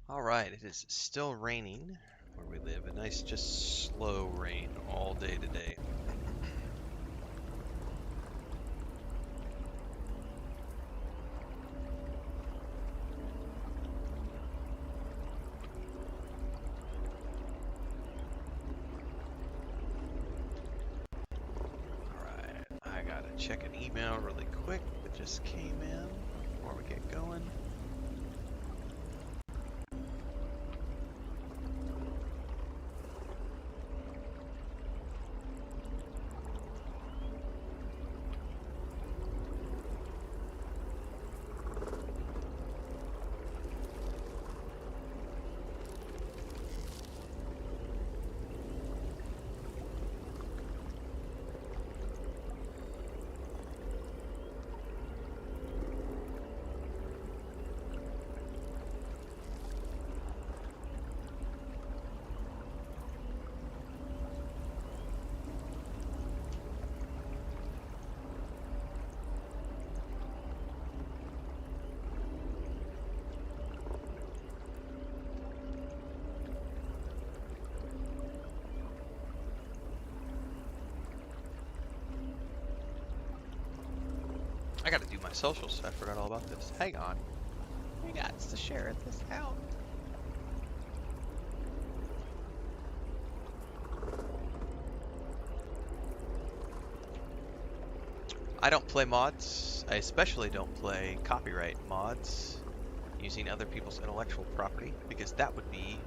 Alright, it is still raining where we live. A nice, just slow rain all day today. Alright, I gotta check an email really quick that just came in before we get going. I gotta do my socials. I forgot all about this. Hang on. We got to share this out. I don't play mods. I especially don't play copyright mods using other people's intellectual property because that would be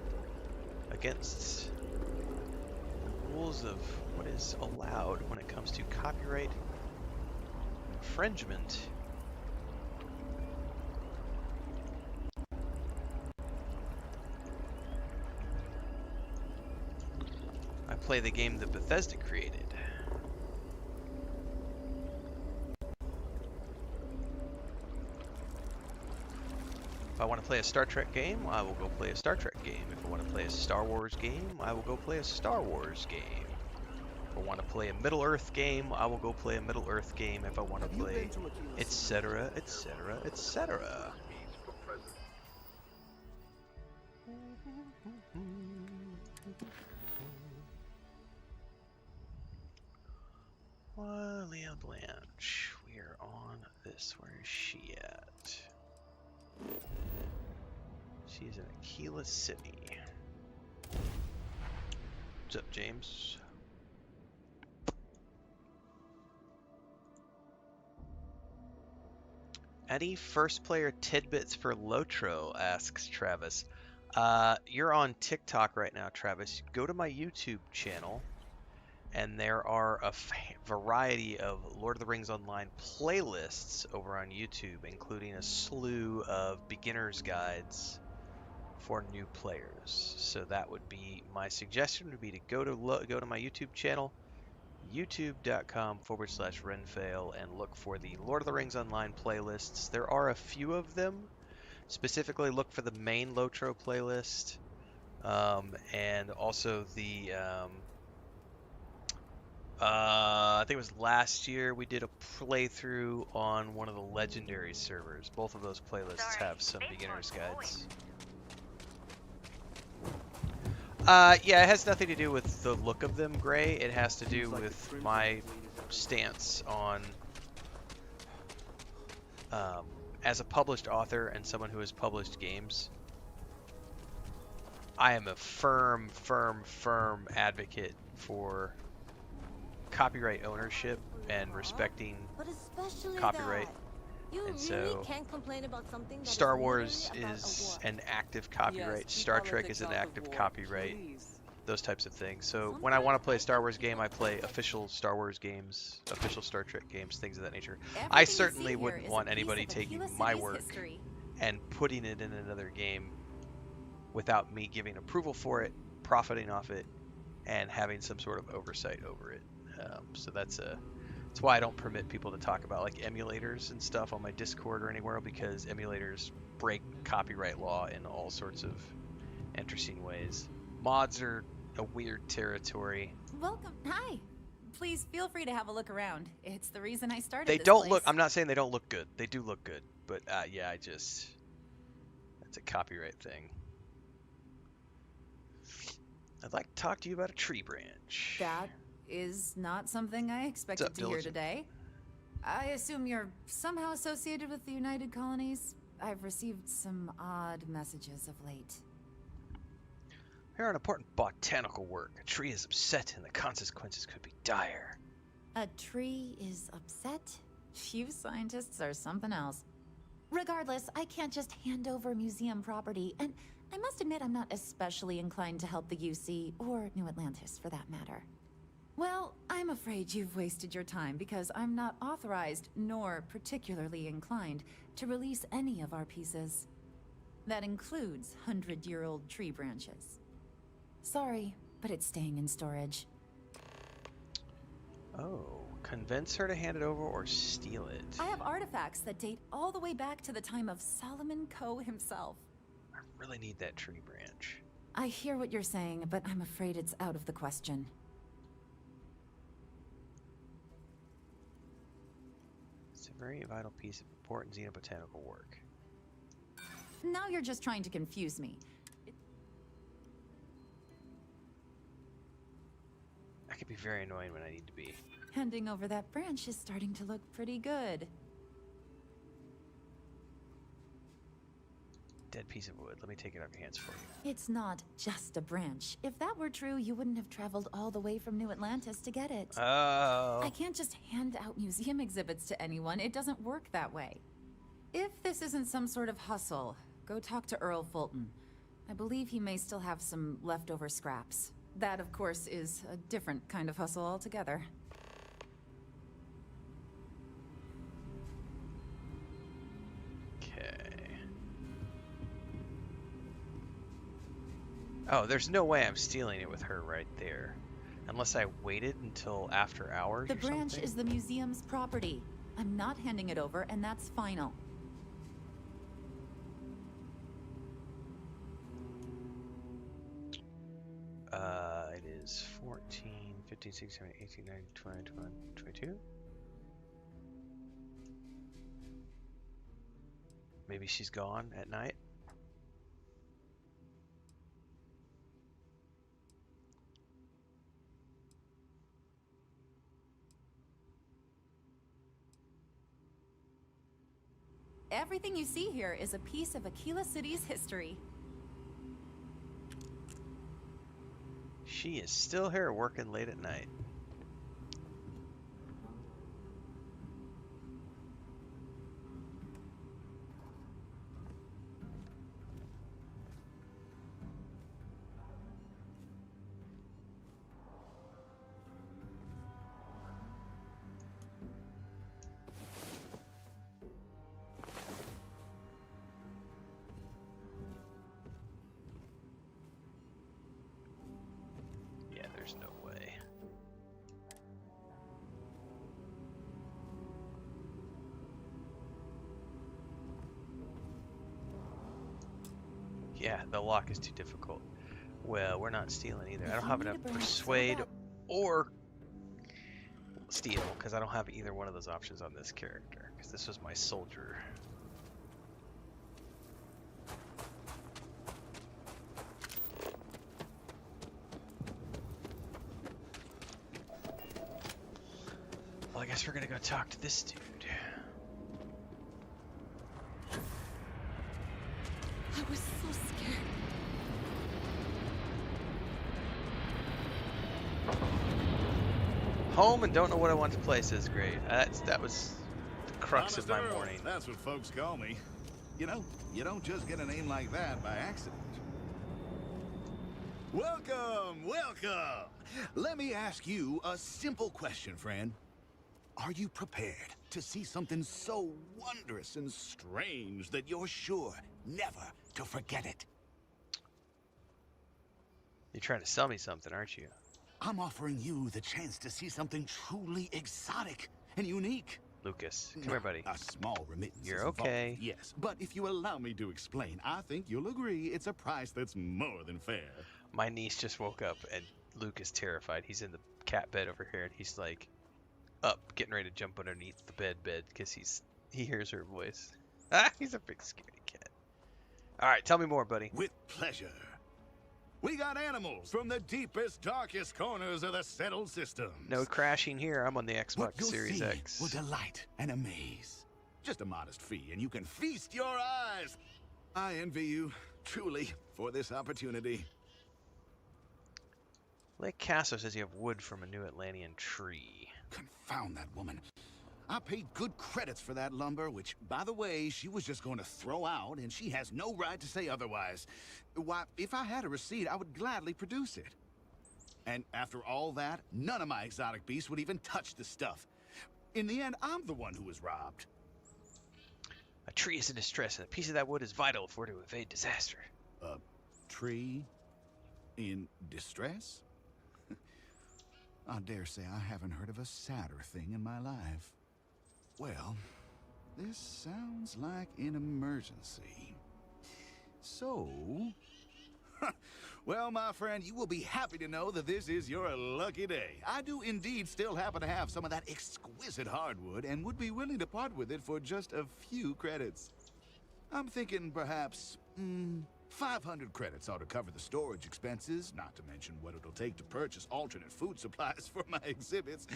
against the rules of what is allowed when it comes to copyright infringement. I play the game that Bethesda created. If I want to play a Star Trek game, I will go play a Star Trek game. If I want to play a Star Wars game, I will go play a Star Wars game. If I want to play a Middle Earth game, I will go play a Middle Earth game. If I want to play, etc., etc., etc. Leah Blanche, we are on this. Where is she at? She's in Aquila City. What's up, James? Any first player tidbits for Lotro? Asks Travis. You're on TikTok right now, Travis. Go to my YouTube channel, and there are a variety of Lord of the Rings Online playlists over on YouTube, including a slew of beginner's guides for new players. So that would be my suggestion. Would be to go to my YouTube channel, youtube.com/Renfail, and look for the Lord of the Rings Online playlists. There are a few of them. Specifically, look for the main Lotro playlist, and also the I think it was last year we did a playthrough on one of the legendary servers. Both of those playlists have some beginner's guides. Yeah, it has nothing to do with the look of them gray. It has to do with my stance on, as a published author and someone who has published games, I am a firm advocate for copyright ownership and respecting copyright. And so Star Wars is an active copyright, Star Trek is an active copyright, those types of things. So when I want to play a Star Wars game, I play official Star Wars games, official Star Trek games, things of that nature. I certainly wouldn't want anybody taking my work and putting it in another game without me giving approval for it, profiting off it, and having some sort of oversight over it. So that's why I don't permit people to talk about like emulators and stuff on my Discord or anywhere, because emulators break copyright law in all sorts of interesting ways. Mods are a weird territory. Welcome. Hi. Please feel free to have a look around. It's the reason I started They this don't place. look, I'm not saying they don't look good. They do look good. But yeah, that's a copyright thing. I'd like to talk to you about a tree branch. That is not something I expected to hear today. I assume you're somehow associated with the United Colonies? I've received some odd messages of late. Here on important botanical work, a tree is upset and the consequences could be dire. A tree is upset? You scientists are something else. Regardless, I can't just hand over museum property, and I must admit I'm not especially inclined to help the UC, or New Atlantis for that matter. Well, I'm afraid you've wasted your time because I'm not authorized, nor particularly inclined, to release any of our pieces. That includes 100-year-old tree branches. Sorry, but it's staying in storage. Oh, convince her to hand it over or steal it. I have artifacts that date all the way back to the time of Solomon Coe himself. I really need that tree branch. I hear what you're saying, but I'm afraid it's out of the question. It's a very vital piece of important xenobotanical work. Now you're just trying to confuse me. I could be very annoying when I need to be. Handing over that branch is starting to look pretty good. Dead piece of wood. Let me take it off your hands for you. It's not just a branch. If that were true, you wouldn't have traveled all the way from New Atlantis to get it. Oh. I can't just hand out museum exhibits to anyone. It doesn't work that way. If this isn't some sort of hustle, go talk to Earl Fulton. I believe he may still have some leftover scraps. That, of course, is a different kind of hustle altogether. Okay. Oh, there's no way I'm stealing it with her right there. Unless I waited until after hours The or branch something. is the museum's property. I'm not handing it over, and that's final. It is 14, 15, 16, 17, 18, 19, 20, 21, 22. Maybe she's gone at night. Everything you see here is a piece of Aquila City's history. She is still here working late at night. Yeah, there's no way. Yeah, the lock is too difficult. Well, we're not stealing either. I don't have enough persuade or steal because I don't have either one of those options on this character because this was my soldier. Well, I guess we're gonna go talk to this dude. I was so scared. Home and don't know what I want to place is great. That was the crux of my morning. That's what folks call me. You know, you don't just get a name like that by accident. Welcome, welcome. Let me ask you a simple question, friend. Are you prepared to see something so wondrous and strange that you're sure never to forget it? You're trying to sell me something, aren't you? I'm offering you the chance to see something truly exotic and unique. Lucas, come here, buddy. A small remittance. You're is involved, okay. yes, but if you allow me to explain, I think you'll agree it's a price that's more than fair. My niece just woke up and Luke is terrified. He's in the cat bed over here and he's like up, getting ready to jump underneath the bed because he hears her voice. Ah, he's a big scaredy cat. All right, tell me more, buddy. With pleasure. We got animals from the deepest, darkest corners of the settled system. No crashing here. I'm on the What Xbox you'll Series see X. will delight and amaze. Just a modest fee, and you can feast your eyes. I envy you, truly, for this opportunity. Lake Castle says you have wood from a New Atlantean tree. Confound that woman. I paid good credits for that lumber, which, by the way, she was just going to throw out, and she has no right to say otherwise. Why, if I had a receipt, I would gladly produce it. And after all that, none of my exotic beasts would even touch the stuff. In the end, I'm the one who was robbed. A tree is in distress, and a piece of that wood is vital if we're to evade disaster. A tree in distress? I dare say I haven't heard of a sadder thing in my life. Well, this sounds like an emergency. So... Well, my friend, you will be happy to know that this is your lucky day. I do indeed still happen to have some of that exquisite hardwood and would be willing to part with it for just a few credits. I'm thinking perhaps, 500 credits ought to cover the storage expenses, not to mention what it'll take to purchase alternate food supplies for my exhibits.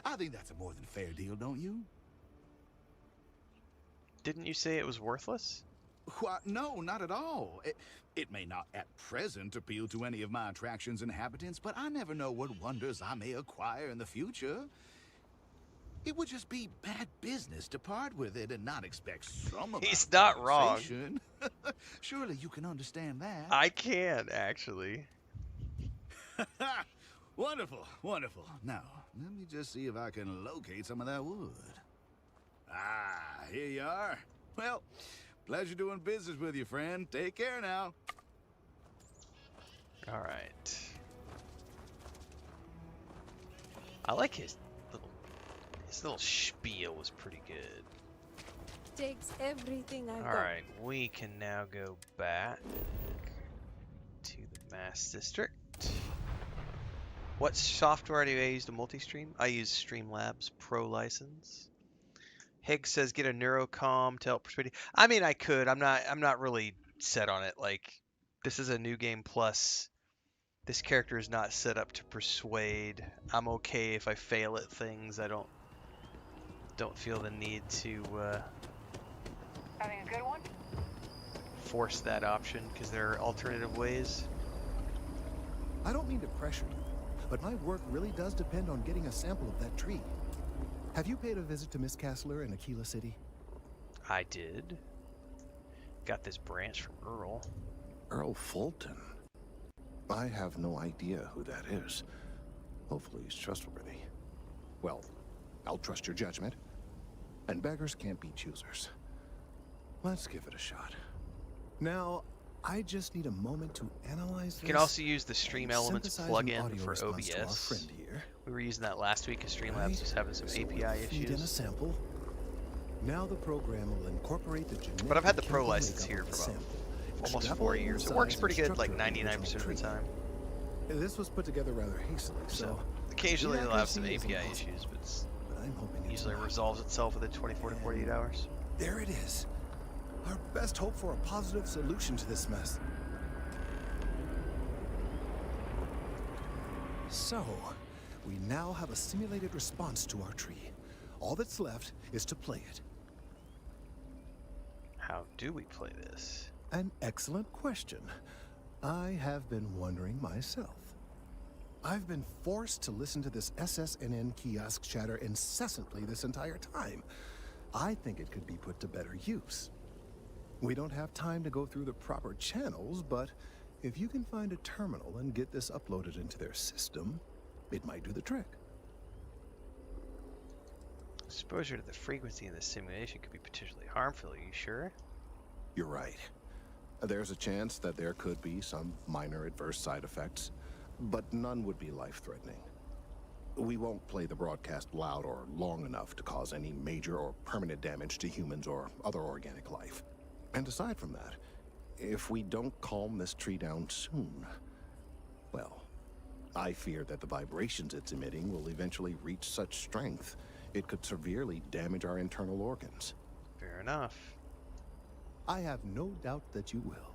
I think that's a more than fair deal, don't you? Didn't you say it was worthless? Why, no, not at all. It may not at present appeal to any of my attraction's inhabitants, but I never know what wonders I may acquire in the future. It would just be bad business to part with it and not expect some amount He's of not wrong. compensation. Surely you can understand that. I can, actually. Wonderful, wonderful. Now, let me just see if I can locate some of that wood. Ah, here you are. Well, pleasure doing business with you, friend. Take care now. All right. I like his little spiel was pretty good. Takes everything I've got. All right, we can now go back to the Mass District. What software do I use to multi-stream? I use Streamlabs Pro license. Higgs says get a neurocom to help persuade you. I mean, I could. I'm not really set on it. Like, this is a new game plus. This character is not set up to persuade. I'm okay if I fail at things. I don't feel the need to Having a good one? force that option because there are alternative ways. I don't mean to pressure you, but my work really does depend on getting a sample of that tree. Have you paid a visit to Miss Castler in Aquila City? I did. Got this branch from Earl. Earl Fulton? I have no idea who that is. Hopefully he's trustworthy. Well, I'll trust your judgment. And beggars can't be choosers. Let's give it a shot. Now, I just need a moment to analyze this. You can also use the Stream Elements synthesize an plugin audio for response to our OBS. friend here. We were using that last week because Streamlabs was having some So API we'll feed in a issues. sample. Now the program will incorporate the genetic But I've had the and Pro chemical license makeup here of the for about sample, almost extrapolate 4 the years. It size works and pretty good like structure of the 99% of the original time. tree. This was put together rather hastily, so Occasionally the it'll have some accuracy API is impossible, issues, but but I'm hoping it's usually not. resolves itself within 24 to 48 hours. There it is. Our best hope for a positive solution to this mess. So, we now have a simulated response to our tree. All that's left is to play it. How do we play this? An excellent question. I have been wondering myself. I've been forced to listen to this SSNN kiosk chatter incessantly this entire time. I think it could be put to better use. We don't have time to go through the proper channels, but if you can find a terminal and get this uploaded into their system, it might do the trick. Exposure to the frequency in the simulation could be potentially harmful. Are you sure? You're right. There's a chance that there could be some minor adverse side effects, but none would be life-threatening. We won't play the broadcast loud or long enough to cause any major or permanent damage to humans or other organic life. And aside from that, if we don't calm this tree down soon, well, I fear that the vibrations it's emitting will eventually reach such strength it could severely damage our internal organs. Fair enough. I have no doubt that you will.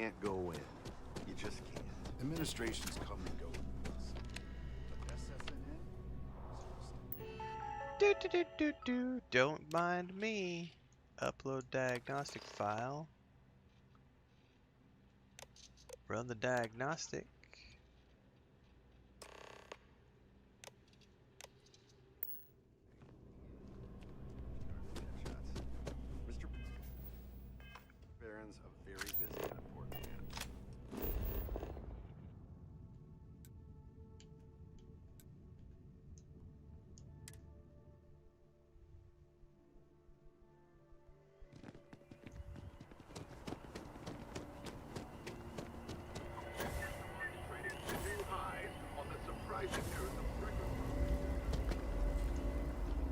can't go in. You just can't. Administrations come and go with us. The best SNN? Don't mind me. Upload diagnostic file. Run the diagnostic. Mr. Barron's a very busy and important man.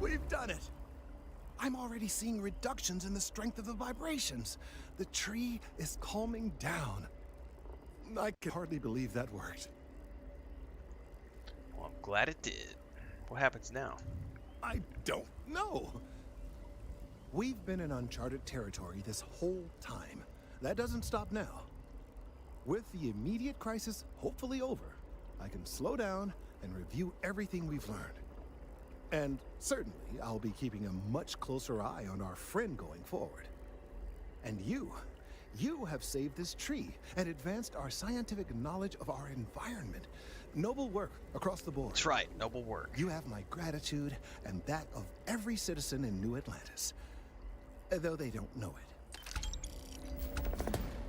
We've done it! I'm already seeing reductions in the strength of the vibrations. The tree is calming down. I can hardly believe that worked. Well, I'm glad it did. What happens now? I don't know. We've been in uncharted territory this whole time. That doesn't stop now. With the immediate crisis hopefully over, I can slow down and review everything we've learned. And certainly, I'll be keeping a much closer eye on our friend going forward. And you have saved this tree and advanced our scientific knowledge of our environment. Noble work across the board. That's right, noble work. You have my gratitude and that of every citizen in New Atlantis, though they don't know it.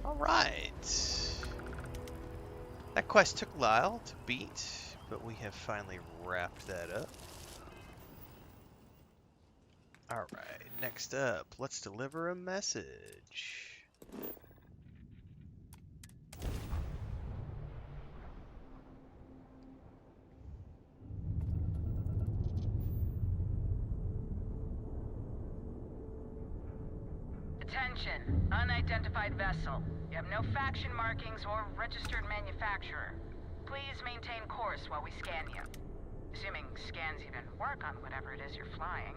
All right. That quest took a while to beat, but we have finally wrapped that up. All right, next up, let's deliver a message. Attention, unidentified vessel. You have no faction markings or registered manufacturer. Please maintain course while we scan you. Assuming scans even work on whatever it is you're flying.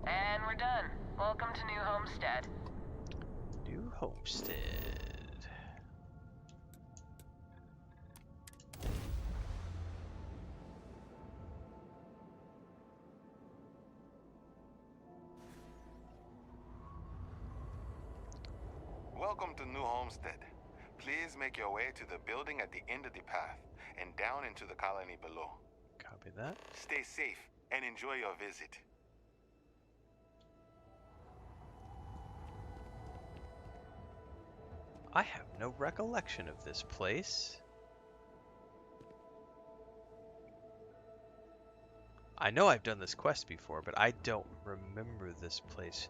And we're done. Welcome to New Homestead. New Homestead. Welcome to New Homestead. Please make your way to the building at the end of the path and down into the colony below. Copy that. Stay safe and enjoy your visit. I have no recollection of this place. I know I've done this quest before, but I don't remember this place.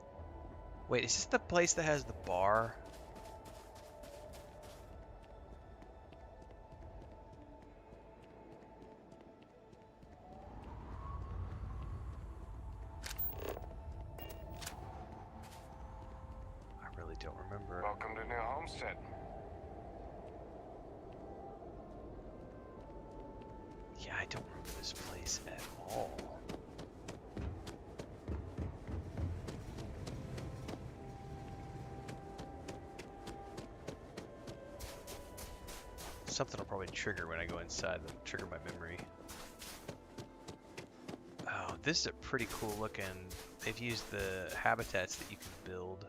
Wait, is this the place that has the bar? I really don't remember. Welcome to New Homestead. Yeah, I don't remember this place at all. Something will probably trigger when I go inside. That'll trigger my memory. Oh, this is a pretty cool looking. They've used the habitats that you can build.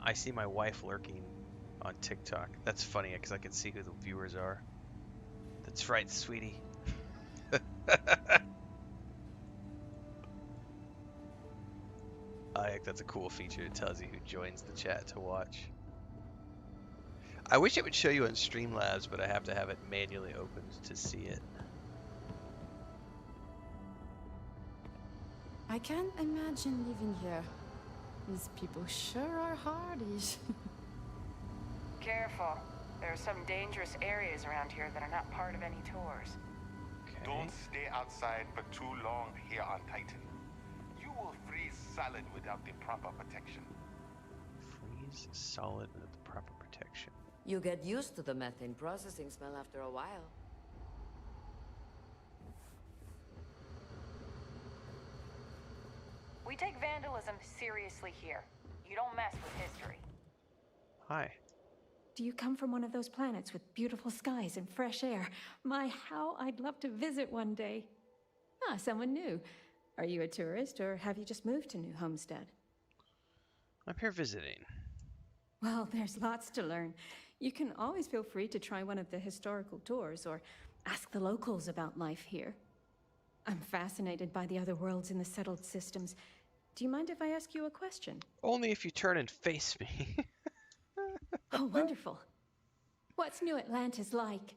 I see my wife lurking on TikTok. That's funny because I can see who the viewers are. That's right, sweetie. I think that's a cool feature. It tells you who joins the chat to watch. I wish it would show you on Streamlabs, but I have to have it manually opened to see it. I can't imagine living here. These people sure are hardy. Careful. There are some dangerous areas around here that are not part of any tours. Okay. Don't stay outside for too long here on Titan. You will freeze solid without the proper protection. Freeze solid with the proper protection. You get used to the methane processing smell after a while. We take vandalism seriously here. You don't mess with history. Hi. Do you come from one of those planets with beautiful skies and fresh air? My, how I'd love to visit one day. Ah, someone new. Are you a tourist, or have you just moved to New Homestead? I'm here visiting. Well, there's lots to learn. You can always feel free to try one of the historical tours, or ask the locals about life here. I'm fascinated by the other worlds in the settled systems. Do you mind if I ask you a question? Only if you turn and face me. Oh, wonderful. What's New Atlantis like?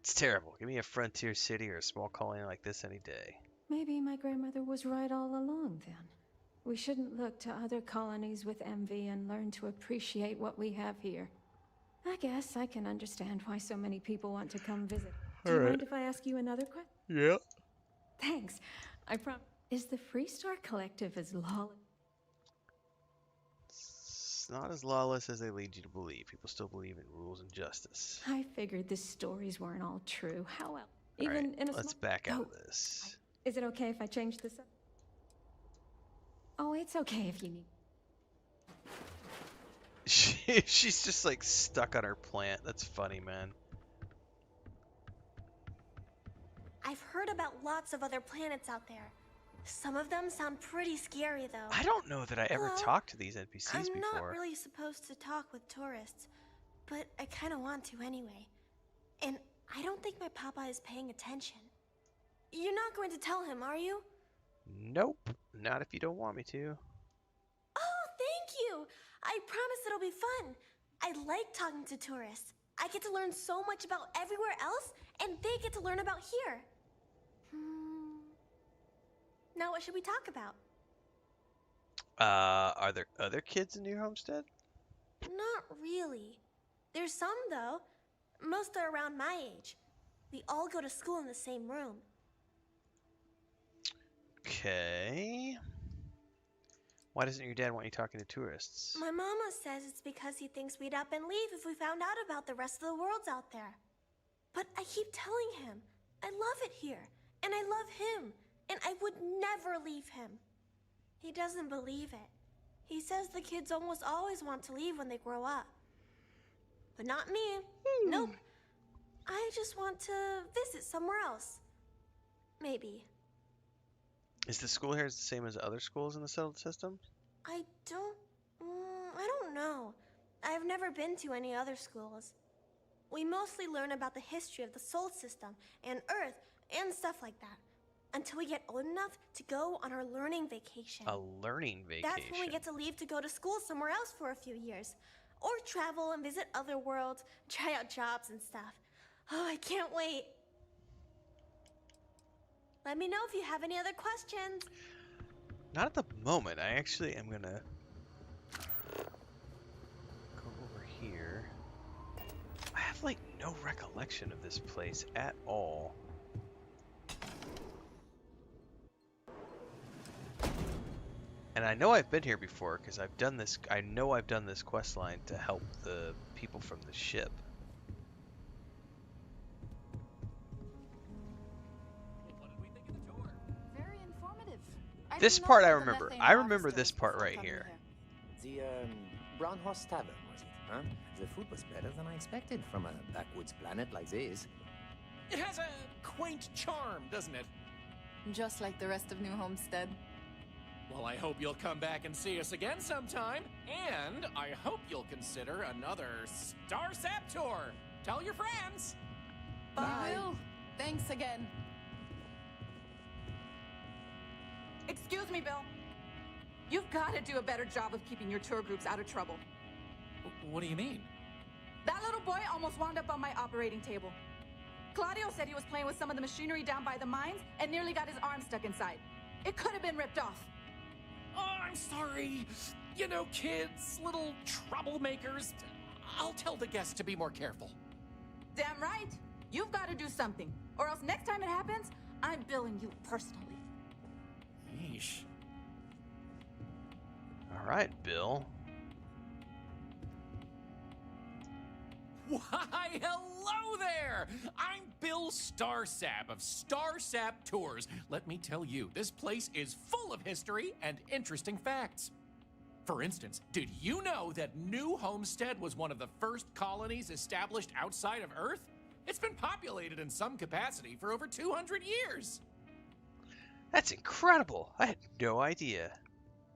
It's terrible. Give me a frontier city or a small colony like this any day. Maybe my grandmother was right all along, then. We shouldn't look to other colonies with envy and learn to appreciate what we have here. I guess I can understand why so many people want to come visit. Do you mind if I ask you another question? Yeah. Thanks. I promise. Is the Freestar Collective as lawless? It's not as lawless as they lead you to believe. People still believe in rules and justice. I figured the stories weren't all true. How else? All Even right, in a let's small... back out of this. Is it okay if I change this up? Oh, it's okay if you need. She's just like stuck on her plant. That's funny, man. I've heard about lots of other planets out there. Some of them sound pretty scary, though. I don't know that I ever Well, talked to these NPCs I'm before. not really supposed to talk with tourists, but I kind of want to anyway. And I don't think my papa is paying attention. You're not going to tell him, are you? Nope, not if you don't want me to. Oh, thank you! I promise it'll be fun. I like talking to tourists. I get to learn so much about everywhere else, and they get to learn about here. Now what should we talk about? Are there other kids in New Homestead? Not really. There's some, though. Most are around my age. We all go to school in the same room. Okay. Why doesn't your dad want you talking to tourists? My mama says it's because he thinks we'd up and leave if we found out about the rest of the worlds out there. But I keep telling him, I love it here, and I love him, and I would never leave him. He doesn't believe it. He says the kids almost always want to leave when they grow up. But not me. Nope. I just want to visit somewhere else. Maybe. Is the school here the same as other schools in the settled system? I don't know. I've never been to any other schools. We mostly learn about the history of the Sol system and Earth and stuff like that until we get old enough to go on our learning vacation. A learning vacation? That's when we get to leave to go to school somewhere else for a few years. Or travel and visit other worlds, try out jobs and stuff. Oh, I can't wait. Let me know if you have any other questions. Not at the moment. I actually am gonna go over here. I have like no recollection of this place at all. And I know I've been here before because I've done this. I know I've done this quest line to help the people from the ship. Very informative. This part I remember. I remember this part right here. The Brown Horse Tavern, was it? Huh? The food was better than I expected from a backwoods planet like this. It has a quaint charm, doesn't it? Just like the rest of New Homestead. Well, I hope you'll come back and see us again sometime. And I hope you'll consider another Star Sap tour. Tell your friends. I will. Thanks again. Excuse me, Bill. You've got to do a better job of keeping your tour groups out of trouble. What do you mean? That little boy almost wound up on my operating table. Claudio said he was playing with some of the machinery down by the mines and nearly got his arm stuck inside. It could have been ripped off. Oh, I'm sorry. You know, kids, little troublemakers. I'll tell the guests to be more careful. Damn right. You've got to do something. Or else next time it happens, I'm billing you personally. Yeesh. All right, Bill. Why, hello there! I'm Bill Starsap of Starsap Tours. Let me tell you, this place is full of history and interesting facts. For instance, did you know that New Homestead was one of the first colonies established outside of Earth? It's been populated in some capacity for over 200 years. That's incredible. I had no idea.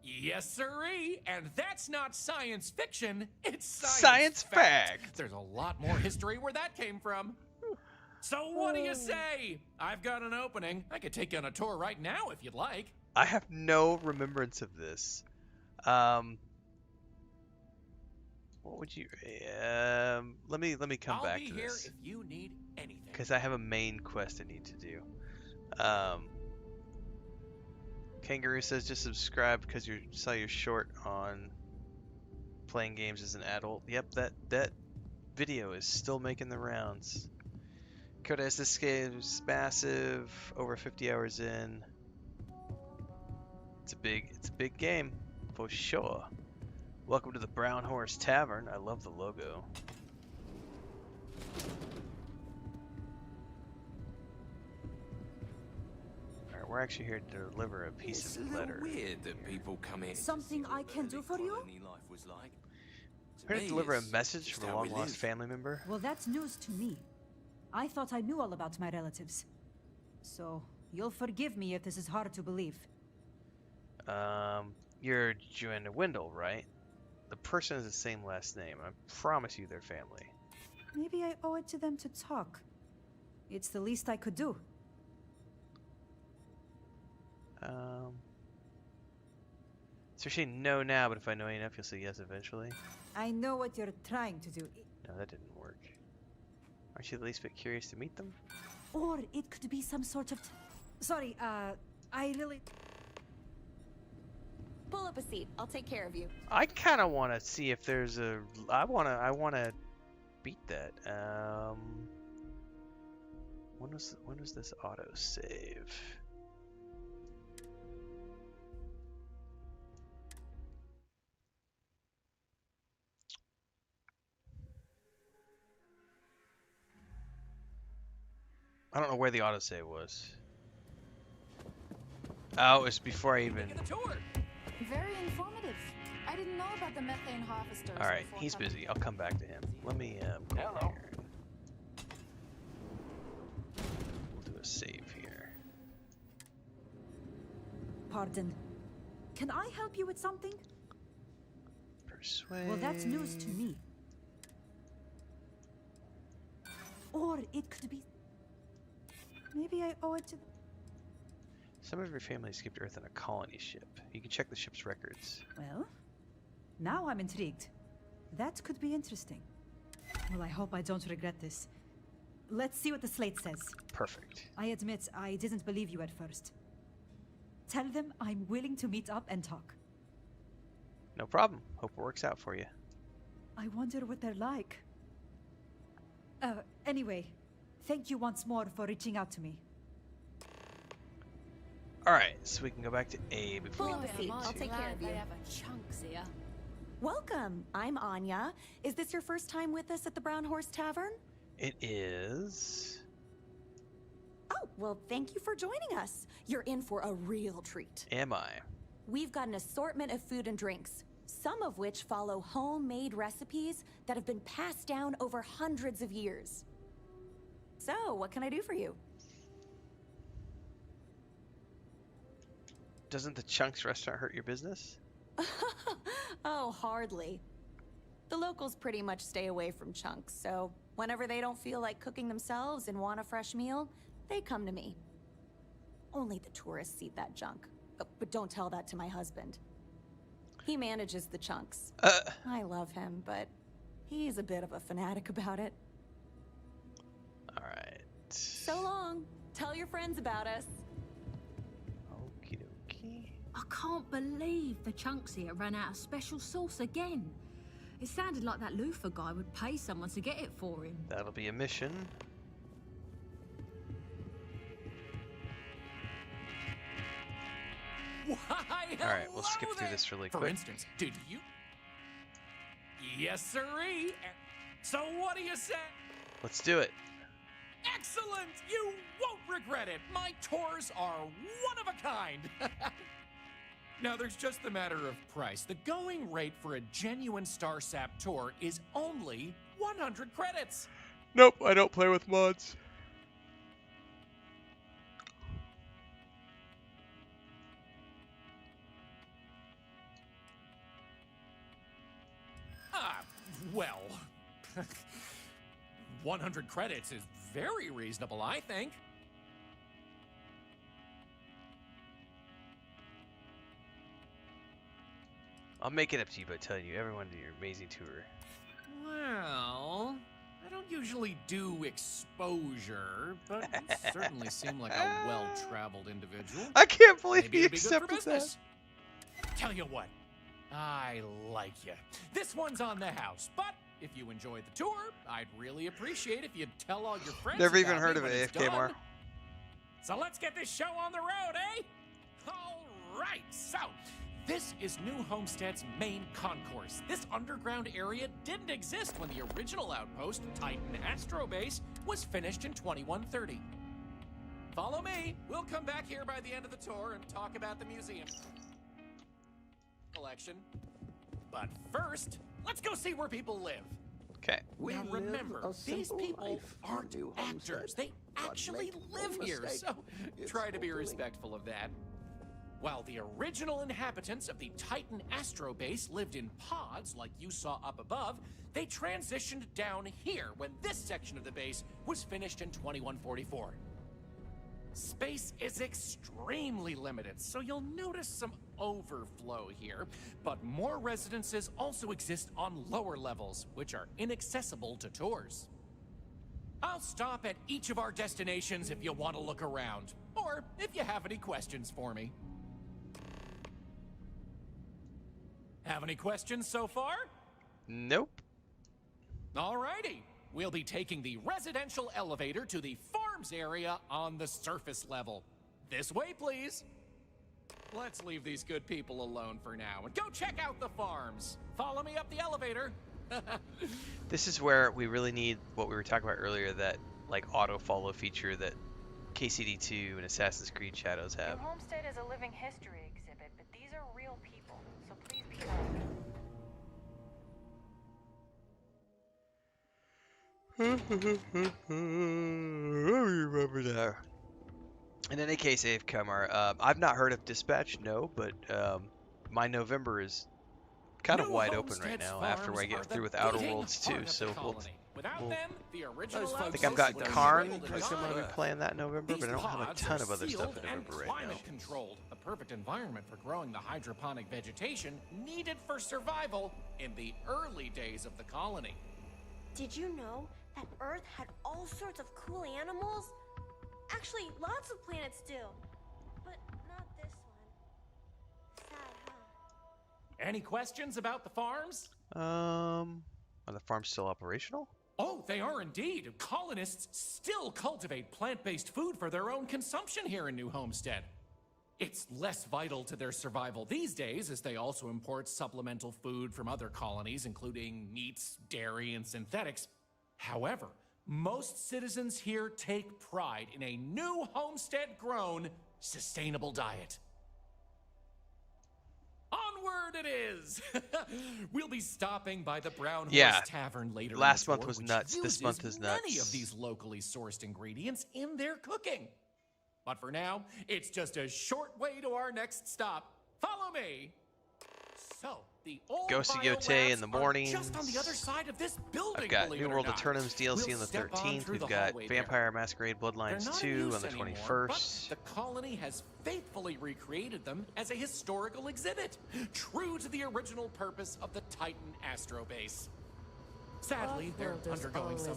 Yes, sirree, and that's not science fiction, it's Science fact. There's a lot more history where that came from. So what do you say? I've got an opening. I could take you on a tour right now if you'd like. I have no remembrance of this. What would you? Let me come back to this. I'll be here if you need anything. Because I have a main quest I need to do. Kangaroo says just subscribe because you saw your short on playing games as an adult. Yep, that video is still making the rounds. Kodas, this game's massive, over 50 hours in. It's a big game, for sure. Welcome to the Brown Horse Tavern. I love the logo. We're actually here to deliver a piece of letter. It's weird that people come in. Something I can do for you? We're here to deliver a message from a long-lost family member. Well, that's news to me. I thought I knew all about my relatives. So, you'll forgive me if this is hard to believe. You're Joanna Wendell, right? The person has the same last name. I promise you they're family. Maybe I owe it to them to talk. It's the least I could do. So you're saying no now, but if I know you enough, you'll say yes eventually? I know what you're trying to do. No, that didn't work. Aren't you the least bit curious to meet them? Or it could be some sort of... Sorry, I really... Pull up a seat. I'll take care of you. I kind of want to see if there's a... I want to beat that. When was this auto save? I don't know where the autosave was. Oh, it was before I even... Very informative. I didn't know about the methane harvesters. Alright, he's busy. I'll come back to him. Let me go here. We'll do a save here. Pardon. Can I help you with something? Persuade. Well, that's news to me. Or it could be... Maybe I owe it to... Some of your family escaped Earth on a colony ship. You can check the ship's records. Well, now I'm intrigued. That could be interesting. Well, I hope I don't regret this. Let's see what the slate says. Perfect. I admit I didn't believe you at first. Tell them I'm willing to meet up and talk. No problem. Hope it works out for you. I wonder what they're like. Anyway, thank you once more for reaching out to me. Alright, so we can go back to A before we get to... I'll take care of you. Welcome. I'm Anya. Is this your first time with us at the Brown Horse Tavern? It is... Oh, well, thank you for joining us. You're in for a real treat. Am I? We've got an assortment of food and drinks, some of which follow homemade recipes that have been passed down over hundreds of years. So, what can I do for you? Doesn't the Chunks restaurant hurt your business? Oh, hardly. The locals pretty much stay away from Chunks, so whenever they don't feel like cooking themselves and want a fresh meal, they come to me. Only the tourists eat that junk. But don't tell that to my husband. He manages the Chunks. I love him, but He's a bit of a fanatic about it. Alright. So long. Tell your friends about us. Okie dokie. I can't believe the chunks here ran out of special sauce again. It sounded like that Luther guy would pay someone to get it for him. That'll be a mission. Alright, we'll skip through this really quick. For instance, did you? Yes, sirree. So what do you say? Let's do it. Excellent! You won't regret it. My tours are one of a kind. Now, there's just the matter of price. The going rate for a genuine Starsap tour is only 100 credits. Nope, I don't play with mods. Well, 100 credits is very reasonable, I think. I'll make it up to you by telling you everyone to your amazing tour. Well, I don't usually do exposure, but you certainly seem like a well-traveled individual. I can't believe Maybe he it'd be good for accepted that. business. Tell you what, I like you. This one's on the house, but if you enjoy the tour, I'd really appreciate if you'd tell all your friends. Never even about heard me of when it, it's AFK done. Mar. So let's get this show on the road, eh? All right, so this is New Homestead's main concourse. This underground area didn't exist when the original outpost, Titan Astro Base, was finished in 2130. Follow me. We'll come back here by the end of the tour and talk about the museum collection. But first, let's go see where people live. Okay. Now remember, these people aren't actors. They actually live here, so try to be respectful of that. While the original inhabitants of the Titan Astro Base lived in pods like you saw up above, they transitioned down here when this section of the base was finished in 2144. Space is extremely limited, so you'll notice some overflow here, but more residences also exist on lower levels, which are inaccessible to tours. I'll stop at each of our destinations if you want to look around, or if you have any questions for me. Have any questions so far? Nope. Alrighty. We'll be taking the residential elevator to the farms area on the surface level. This way, please. Let's leave these good people alone for now and go check out the farms. Follow me up the elevator. This is where we really need what we were talking about earlier, that like auto follow feature that KCD2 and Assassin's Creed Shadows have. New Homestead is a living history exhibit, but these are real people, so please be kind. I remember that. In any case, AFKMR, I've not heard of Dispatch, no, but my November is kind of wide open right now after I get through with Outer Worlds too, so I think I've got Karn, I'm going to be playing that in November, but I don't have a ton of other stuff in November right now. Climate-controlled, a perfect environment for growing the hydroponic vegetation needed for survival in the early days of the colony. Did you know that Earth had all sorts of cool animals? Actually, lots of planets do. But not this one. Sad, huh? Any questions about the farms? Are the farms still operational? Oh, they are indeed. Colonists still cultivate plant-based food for their own consumption here in New Homestead. It's less vital to their survival these days, as they also import supplemental food from other colonies, including meats, dairy, and synthetics. However, most citizens here take pride in a New Homestead-grown, sustainable diet. Onward it is! We'll be stopping by the Brown Horse Tavern later. Last in the month tour, was which nuts. This uses month is nuts. many of these locally sourced ingredients in their cooking. But for now, it's just a short way to our next stop. Follow me. So, the old Go see Yote biolabs in the are mornings. just on the other side of this building. I've got believe New it or World of not. Tournaments DLC We'll on the step on 13th. through We've the got hallway there. Vampire Masquerade They're Bloodlines not 2 in use on the anymore, 21st. but the colony has faithfully recreated them as a historical exhibit, true to the original purpose of the Titan Astro Base. Sadly, they're undergoing some...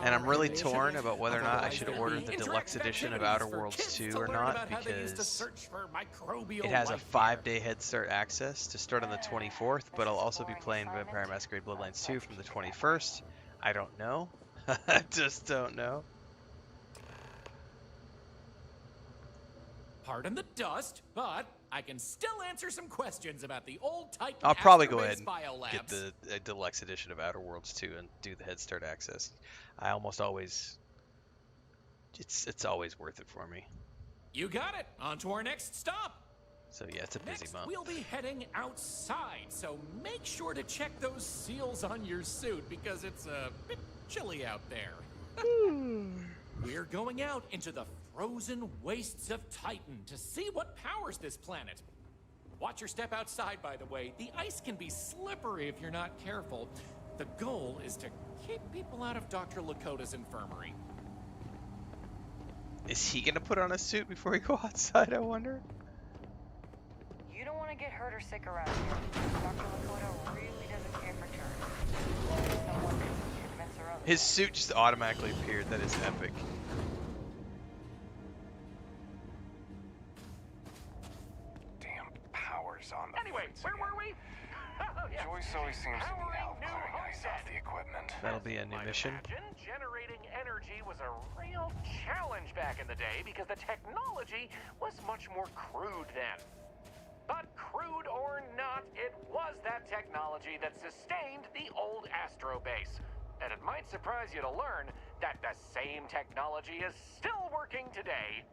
And I'm really torn about whether or not I should order the deluxe edition of Outer Worlds 2 or not, because it has a 5-day head start access to start on the 24th, but I'll also be playing Vampire Masquerade Bloodlines 2 from the 21st. I don't know. I just don't know. Pardon the dust, but I can still answer some questions about the old Titan. I'll probably go Astrobase ahead and biolabs. get the deluxe edition of Outer Worlds 2 and do the head start access. I almost always, it's always worth it for me. You got it. On to our next stop. So yeah, it's a busy month. We'll be heading outside, so make sure to check those seals on your suit because it's a bit chilly out there. We're going out into the frozen wastes of Titan to see what powers this planet. Watch your step outside, by the way. The ice can be slippery if you're not careful. The goal is to keep people out of Dr. Lakota's infirmary. Is he gonna put on a suit before he go outside, I wonder? You don't want to get hurt or sick around here. Dr. Lakota really doesn't care for germs. Someone can convince her otherwise. His suit just automatically appeared. That is epic. Anyway, where were we? Joyce always seems to need help clearing ice off the equipment. That'll be a new mission. Generating energy was a real challenge back in the day because the technology was much more crude then. But crude or not, it was that technology that sustained the old Astro base. And it might surprise you to learn that the same technology is still working today.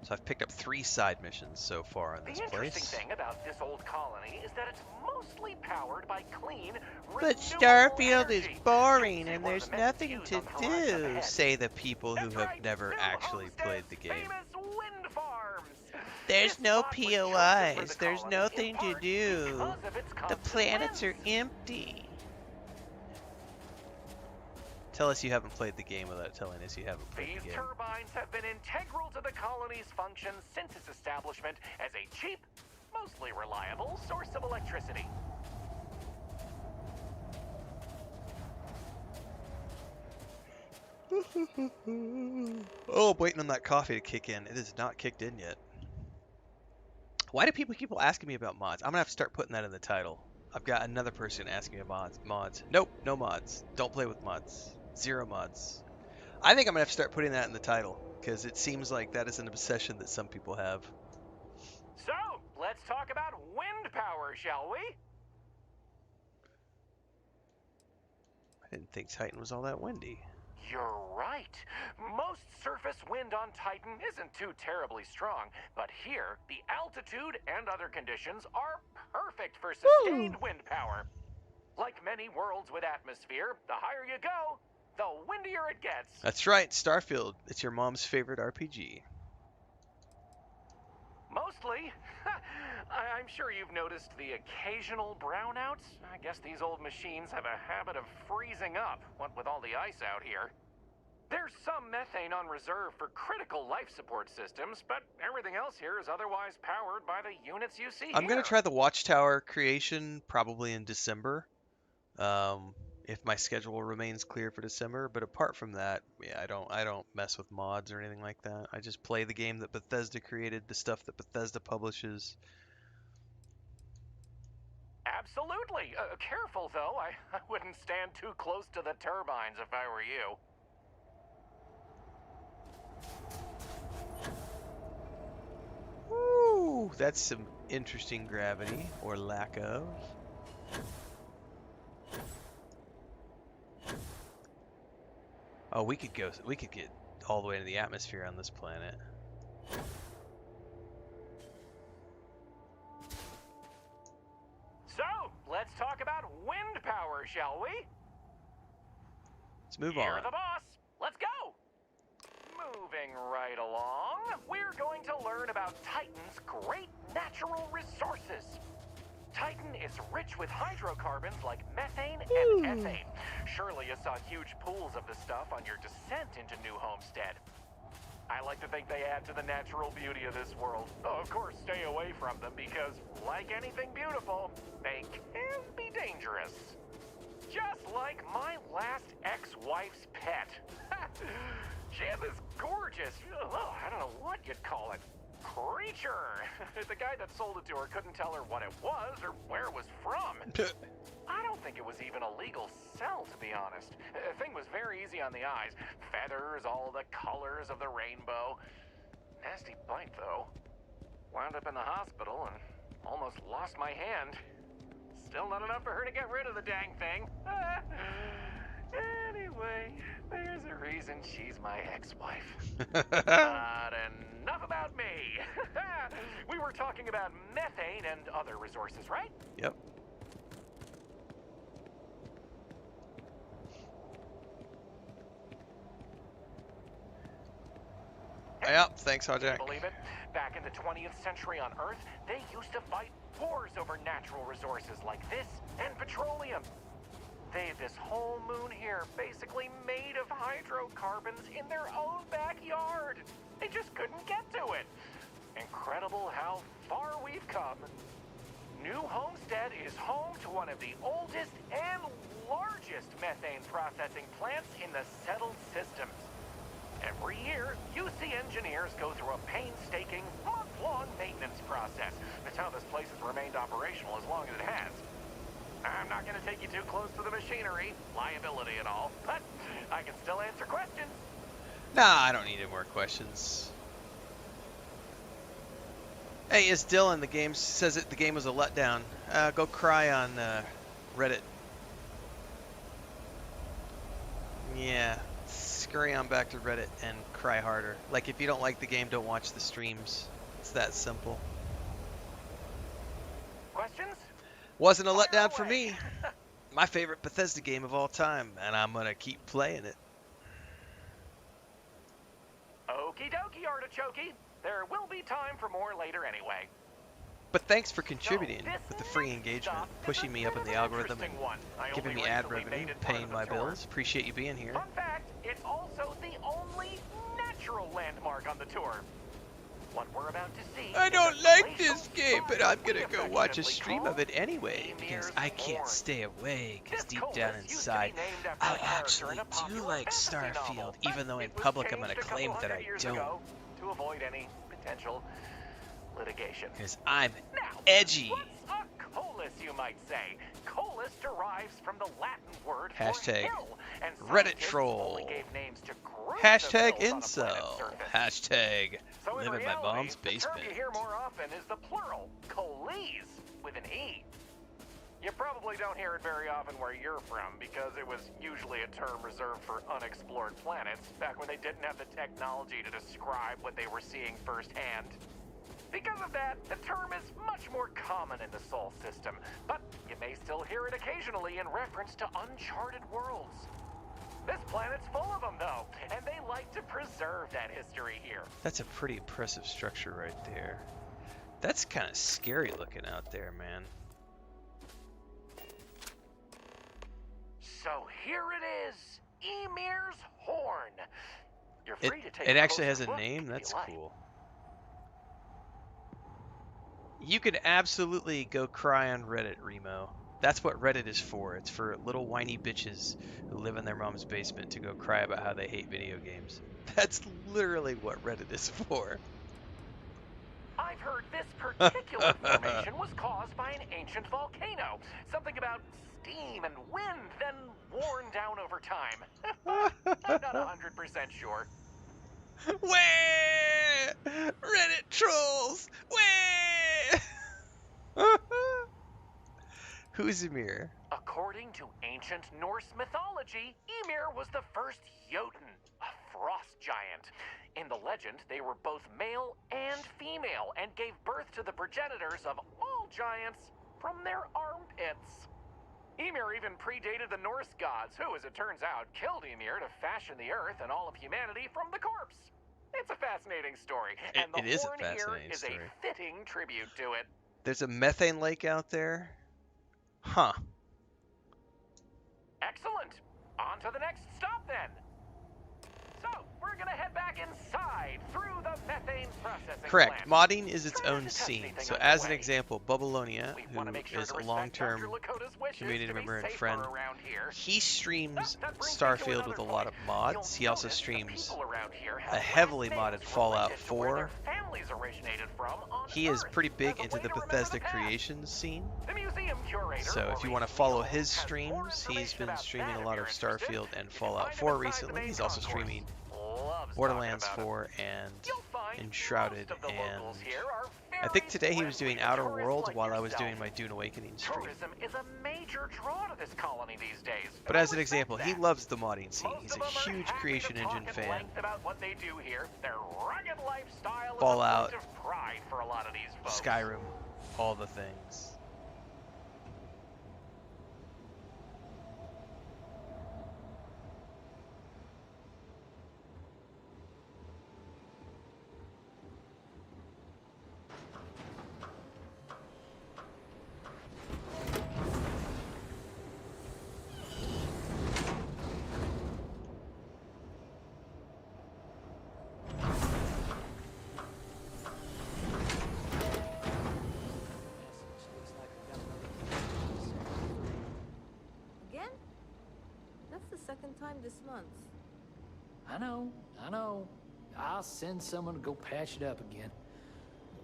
So I've picked up 3 side missions so far in this The interesting place. thing about this old colony is that it's mostly powered by clean, But Starfield is boring and there's nothing to do, say the people who have never actually played the game. There's no POIs, there's nothing to do. The planets are empty. Tell us you haven't played the game without telling us you haven't played the These game. turbines have been integral to the colony's function since its establishment as a cheap, mostly reliable source of electricity. Oh, I'm waiting on that coffee to kick in. It has not kicked in yet. Why do people keep asking me about mods? I'm gonna have to start putting that in the title. I've got another person asking me about mods. Nope, no mods. Don't play with mods. 0 mods. I think I'm gonna have to start putting that in the title because it seems like that is an obsession that some people have. So, let's talk about wind power, shall we? I didn't think Titan was all that windy. You're right. Most surface wind on Titan isn't too terribly strong, but here, the altitude and other conditions are perfect for sustained wind power. Like many worlds with atmosphere, the higher you go, the windier it gets. That's right, Starfield. It's your mom's favorite RPG. Mostly. I'm sure you've noticed the occasional brownouts. I guess these old machines have a habit of freezing up, what with all the ice out here. There's some methane on reserve for critical life support systems, but everything else here is otherwise powered by the units you see I'm gonna try the Watchtower creation probably in December, if my schedule remains clear for December. But apart from that, yeah, I don't mess with mods or anything like that. I just play the game that Bethesda created, the stuff that Bethesda publishes. Absolutely. Careful, though. I wouldn't stand too close to the turbines if I were you. Woo! That's some interesting gravity, or lack of. Oh, we could get all the way into the atmosphere on this planet. So, let's talk about wind power, shall we? Let's move You're on. the boss. Let's go. Moving right along, we're going to learn about Titan's great natural resources. Titan is rich with hydrocarbons like methane and ethane. Surely you saw huge pools of the stuff on your descent into New Homestead. I like to think they add to the natural beauty of this world. Oh, of course, stay away from them because, like anything beautiful, they can be dangerous. Just like my last ex-wife's pet. She had this gorgeous, I don't know what you'd call it, creature. The guy that sold it to her couldn't tell her what it was or where it was from. I don't think it was even a legal sell, to be honest. The thing was very easy on the eyes. Feathers, all the colors of the rainbow. Nasty bite, though. Wound up in the hospital and almost lost my hand. Still not enough for her to get rid of the dang thing. Anyway, there's a reason she's my ex-wife. But enough about me. We were talking about methane and other resources, right? Yep. Yep, thanks, Jack. Believe it? Back in the 20th century on Earth, they used to fight wars over natural resources like this and petroleum. They had this whole moon here basically made of hydrocarbons in their own backyard. They just couldn't get to it. Incredible how far we've come. New Homestead is home to one of the oldest and largest methane processing plants in the settled systems. Every year, UC engineers go through a painstaking, month-long maintenance process. That's how this place has remained operational as long as it has. I'm not going to take you too close to the machinery, liability and all, but I can still answer questions. Nah, I don't need any more questions. Hey, it's Dylan. The game says the game was a letdown. Go cry on Reddit. Yeah, scurry on back to Reddit and cry harder. Like, if you don't like the game, don't watch the streams. It's that simple. Questions? Wasn't a letdown for me. My favorite Bethesda game of all time, and I'm gonna keep playing it. Okie dokie, artichokey. There will be time for more later anyway. But thanks for contributing with the free engagement, pushing me up in the algorithm, and giving me ad revenue, paying my bills. Appreciate you being here. Fun fact, it's also the only natural landmark on the tour. What we're about to see. I don't like this game, but I'm gonna go watch a stream of it anyway, because I can't stay away, because deep down inside, I actually do like Starfield, even though in public I'm gonna claim that I don't. To avoid any potential litigation. Because I'm edgy. What's a colis, you might say? Colis derives from the Latin word for Hashtag hill, and Reddit troll. only gave names to groups Hashtag of hills on a incel. planet's surface. Hashtag So live in my reality, mom's the basement. term you hear more often is the plural, colis, with an E. You probably don't hear it very often where you're from, because it was usually a term reserved for unexplored planets, back when they didn't have the technology to describe what they were seeing firsthand. Because of that, the term is much more common in the Sol system, but you may still hear it occasionally in reference to uncharted worlds. This planet's full of them, though, and they like to preserve that history here. That's a pretty impressive structure right there. That's kind of scary looking out there, man. So here it is, Emir's Horn. You're free to take It a actually has closer a look name? if That's you like. cool. You could absolutely go cry on Reddit, Remo. That's what Reddit is for. It's for little whiny bitches who live in their mom's basement to go cry about how they hate video games. That's literally what Reddit is for. I've heard this particular formation was caused by an ancient volcano. Something about steam and wind, then worn down over time. I'm not 100% sure. Where? Reddit trolls! Where? Who's Ymir? According to ancient Norse mythology, Ymir was the first Jotun, a frost giant. In the legend, they were both male and female and gave birth to the progenitors of all giants from their armpits. Ymir even predated the Norse gods, who, as it turns out, killed Ymir to fashion the earth and all of humanity from the corpse. It's a fascinating story, and the It is a horn here fascinating is story. a fitting tribute to it. There's a methane lake out there? Huh. Excellent. On to the next stop, then. So, we're gonna head back inside Correct. Modding is its own scene. So as an example, Bubbalonia, who is a long-term community member and friend, he streams Starfield with a lot of mods. He also streams a heavily modded Fallout 4. He is pretty big into the Bethesda creations scene. So if you want to follow his streams, he's been streaming a lot of Starfield and Fallout 4 recently. He's also streaming Borderlands 4 and Enshrouded, and I think today he was doing Outer Worlds while I was doing my Dune Awakening stream. Is a major draw to this colony these days. But as an example, he loves the modding scene. He's a huge Creation Engine fan. Fallout, Skyrim, all the things. Second time this month. I know. I'll send someone to go patch it up again.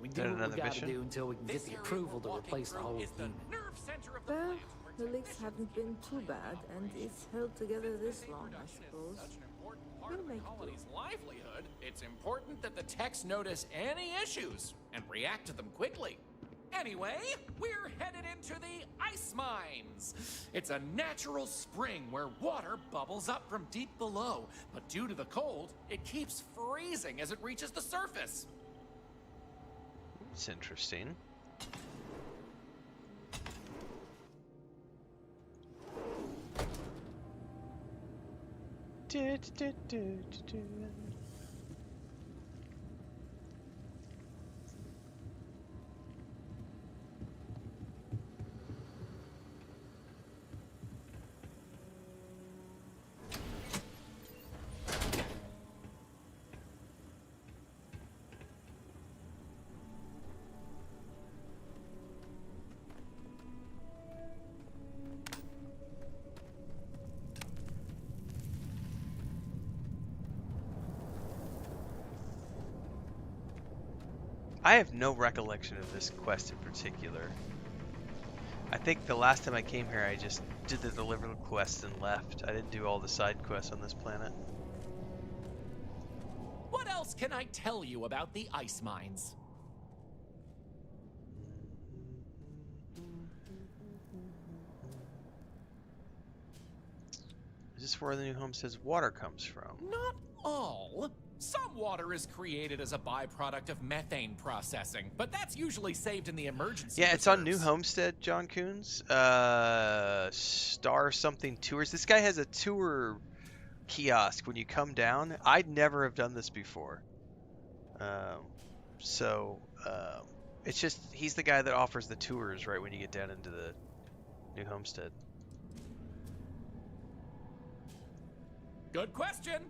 We do what we gotta do until we can get the approval to replace the whole thing. Well, the leaks haven't been too bad, and it's held together this long, I suppose. We'll make Colony's livelihood, it's important that the techs notice any issues and react to them quickly. Anyway, we're headed into the ice mines. It's a natural spring where water bubbles up from deep below, but due to the cold, it keeps freezing as it reaches the surface. It's interesting. I have no recollection of this quest in particular. I think the last time I came here I just did the deliverable quest and left. I didn't do all the side quests on this planet. What else can I tell you about the ice mines? Is this where the new homestead's water comes from? Not all. Some water is created as a byproduct of methane processing, but that's usually saved in the emergency Yeah, it's on New Homestead, John Coons. Star something tours. This guy has a tour kiosk when you come down. I'd never have done this before. It's just, he's the guy that offers the tours right when you get down into the New Homestead. Good question.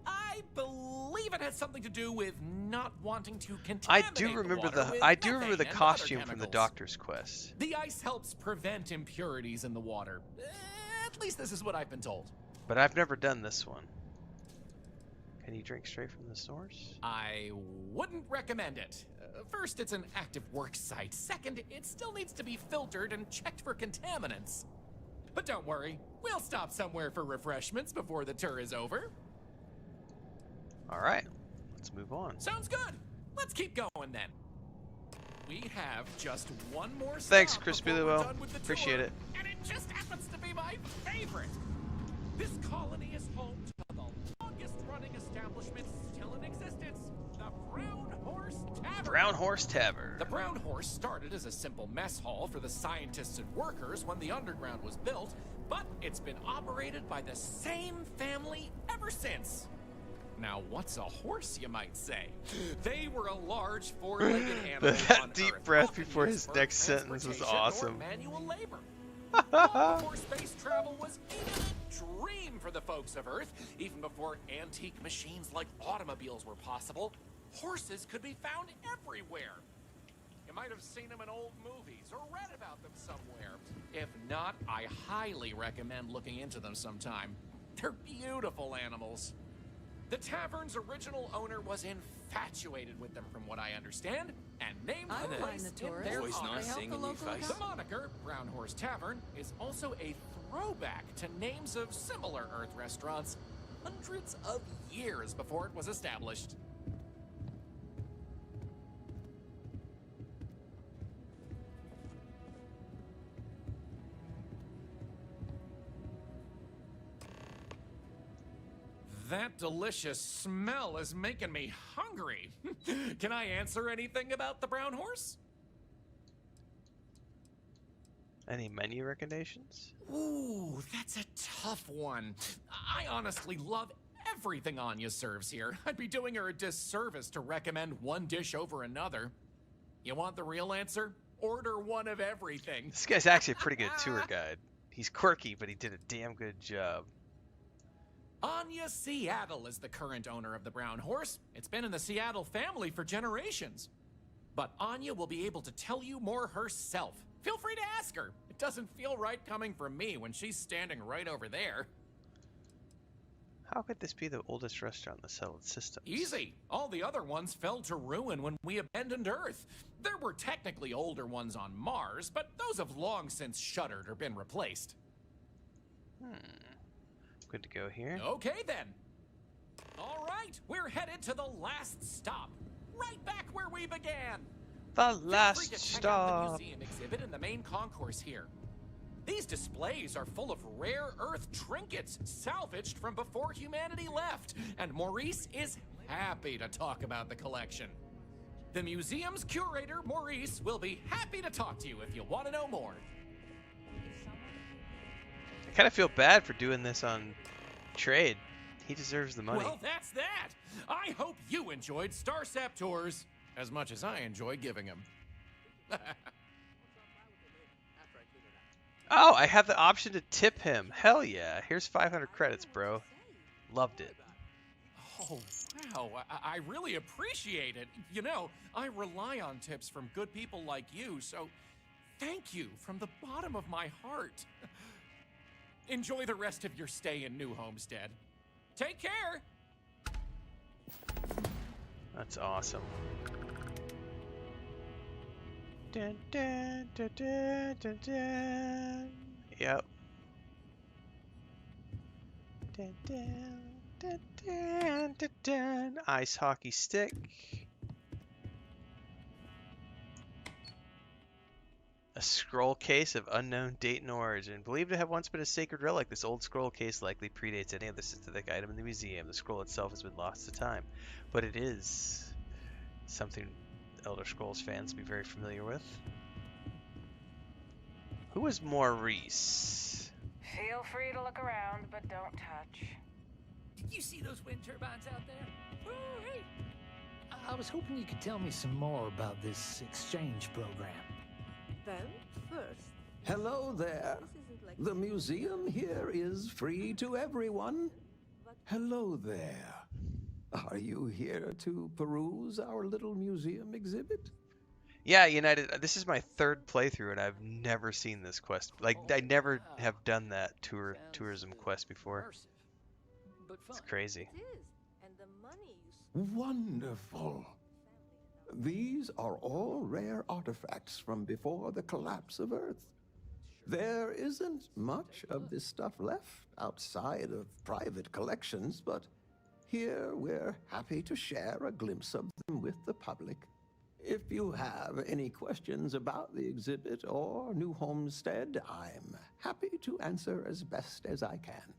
I believe it has something to do with not wanting to contaminate I do remember the costume from the Doctor's Quest. The ice helps prevent impurities in the water. At least this is what I've been told. But I've never done this one. Can you drink straight from the source? I wouldn't recommend it. First, it's an active work site. Second, it still needs to be filtered and checked for contaminants. But don't worry, we'll stop somewhere for refreshments before the tour is over. Alright, let's move on. Sounds good. Let's keep going then. We have just one more stop. Thanks, Chris Billiwell. Appreciate it. And it just happens to be my favorite. This colony is home to the longest running establishment still in existence, the Brown Horse Tavern. Brown Horse Tavern. The Brown Horse started as a simple mess hall for the scientists and workers when the underground was built, but it's been operated by the same family ever since. Now, what's a horse, you might say? They were a large four-legged animal. That deep breath before his next sentence was awesome. Manual labor. Long before space travel was even a dream for the folks of Earth, even before antique machines like automobiles were possible, Horses could be found everywhere. You might have seen them in old movies or read about them somewhere. If not, I highly recommend looking into them sometime. They're beautiful animals. The tavern's original owner was infatuated with them, from what I understand, and named the place in their Always honor. nice seeing a new face. The moniker, Brown Horse Tavern, is also a throwback to names of similar Earth restaurants hundreds of years before it was established. That delicious smell is making me hungry. Can I answer anything about the Brown Horse? Any menu recommendations? Ooh, that's a tough one. I honestly love everything Anya serves here. I'd be doing her a disservice to recommend one dish over another. You want the real answer? Order one of everything. This guy's actually a pretty good tour guide. He's quirky, but he did a damn good job. Anya Seattle is the current owner of the Brown Horse. It's been in the Seattle family for generations. But Anya will be able to tell you more herself. Feel free to ask her. It doesn't feel right coming from me when she's standing right over there. How could this be the oldest restaurant in the settled system? Easy. All the other ones fell to ruin when we abandoned Earth. There were technically older ones on Mars, but those have long since shuttered or been replaced. Good to go here. Okay then. All right, we're headed to the last stop. Right back where we began. The last Feel free to check stop. out the museum exhibit in the main concourse here. These displays are full of rare Earth trinkets salvaged from before humanity left, and Maurice is happy to talk about the collection. The museum's curator, Maurice, will be happy to talk to you if you want to know more. I kind of feel bad for doing this on trade. He deserves the money. Well, that's that. I hope you enjoyed Starsap Tours as much as I enjoy giving them. Oh, I have the option to tip him. Hell yeah. Here's 500 credits, bro. Loved it. Oh, wow. I really appreciate it. You know, I rely on tips from good people like you, so thank you from the bottom of my heart. Enjoy the rest of your stay in New Homestead. Take care. That's awesome. Dun, dun, dun, dun, dun, dun. Yep. Dun, dun, dun, dun, dun, dun. Ice hockey stick. A scroll case of unknown date and origin. Believed to have once been a sacred relic, this old scroll case likely predates any other synthetic item in the museum. The scroll itself has been lost to time, but it is something Elder Scrolls fans will be very familiar with. Who is Maurice? Feel free to look around, but don't touch. Did you see those wind turbines out there? Woo-wee! I was hoping you could tell me some more about this exchange program. Well, first, Hello there. The museum here is free to everyone. Hello there. Are you here to peruse our little museum exhibit? Yeah, United. This is my third playthrough, and I've never seen this quest. Like, I never have done that tourism quest before. It's crazy. and the money you Wonderful. These are all rare artifacts from before the collapse of Earth. There isn't much of this stuff left outside of private collections, but here we're happy to share a glimpse of them with the public. If you have any questions about the exhibit or New Homestead, I'm happy to answer as best as I can.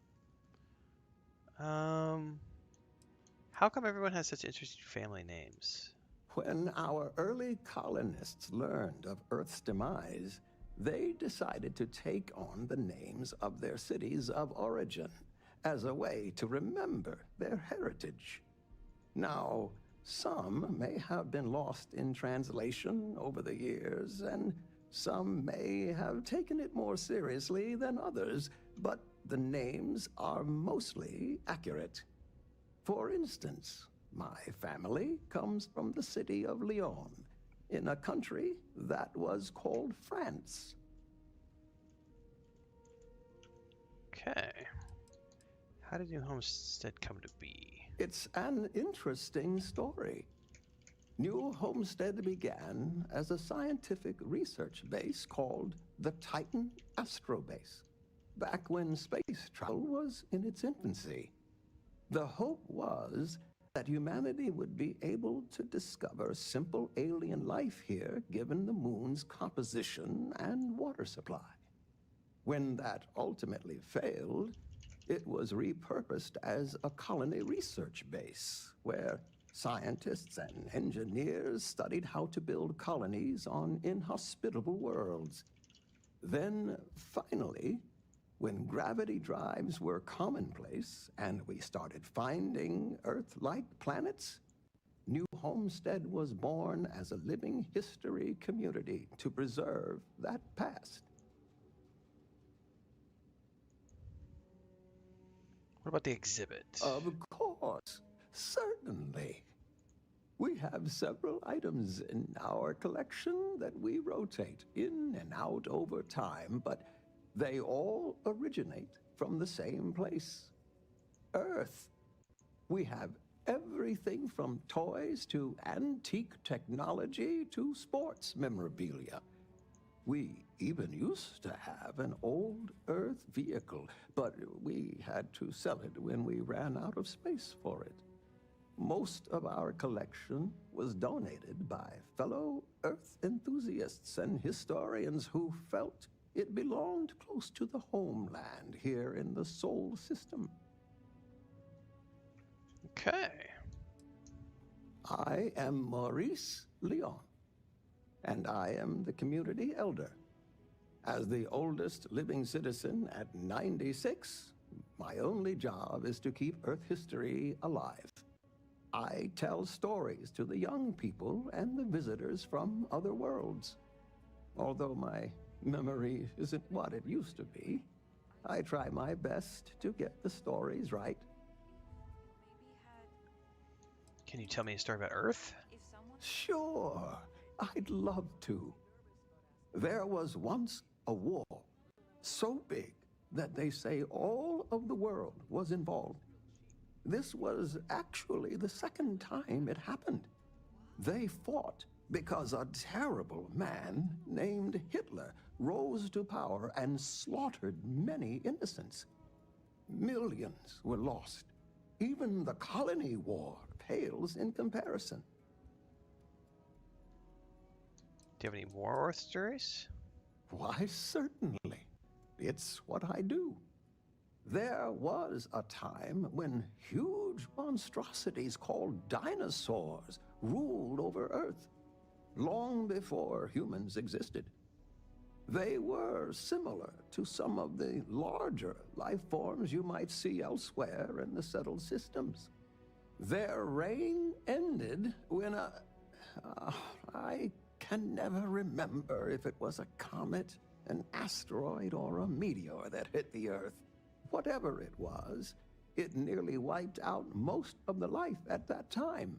How come everyone has such interesting family names? When our early colonists learned of Earth's demise, they decided to take on the names of their cities of origin as a way to remember their heritage. Now, some may have been lost in translation over the years, and some may have taken it more seriously than others, but the names are mostly accurate. For instance, My family comes from the city of Lyon, in a country that was called France. Okay. How did New Homestead come to be? It's an interesting story. New Homestead began as a scientific research base called the Titan Astrobase, back when space travel was in its infancy. The hope was that humanity would be able to discover simple alien life here given the moon's composition and water supply. When that ultimately failed, it was repurposed as a colony research base where scientists and engineers studied how to build colonies on inhospitable worlds. Then, finally, when gravity drives were commonplace and we started finding Earth-like planets, New Homestead was born as a living history community to preserve that past. What about the exhibit? Of course, certainly. We have several items in our collection that we rotate in and out over time, but they all originate from the same place, Earth. We have everything from toys to antique technology to sports memorabilia. We even used to have an old Earth vehicle, but we had to sell it when we ran out of space for it. Most of our collection was donated by fellow Earth enthusiasts and historians who felt it belonged close to the homeland here in the Sol system. Okay. I am Maurice Leon, and I am the community elder. As the oldest living citizen at 96, my only job is to keep Earth history alive. I tell stories to the young people and the visitors from other worlds. Although my memory isn't what it used to be, I try my best to get the stories right. Can you tell me a story about Earth? Sure, I'd love to. There was once a war, so big that they say all of the world was involved. This was actually the second time it happened. They fought because a terrible man named Hitler rose to power and slaughtered many innocents. Millions were lost. Even the colony war pales in comparison. Do you have any more Earth stories? Why, certainly. It's what I do. There was a time when huge monstrosities called dinosaurs ruled over Earth, long before humans existed. They were similar to some of the larger life forms you might see elsewhere in the settled systems. Their reign ended when I can never remember if it was a comet, an asteroid, or a meteor that hit the Earth. Whatever it was, it nearly wiped out most of the life at that time.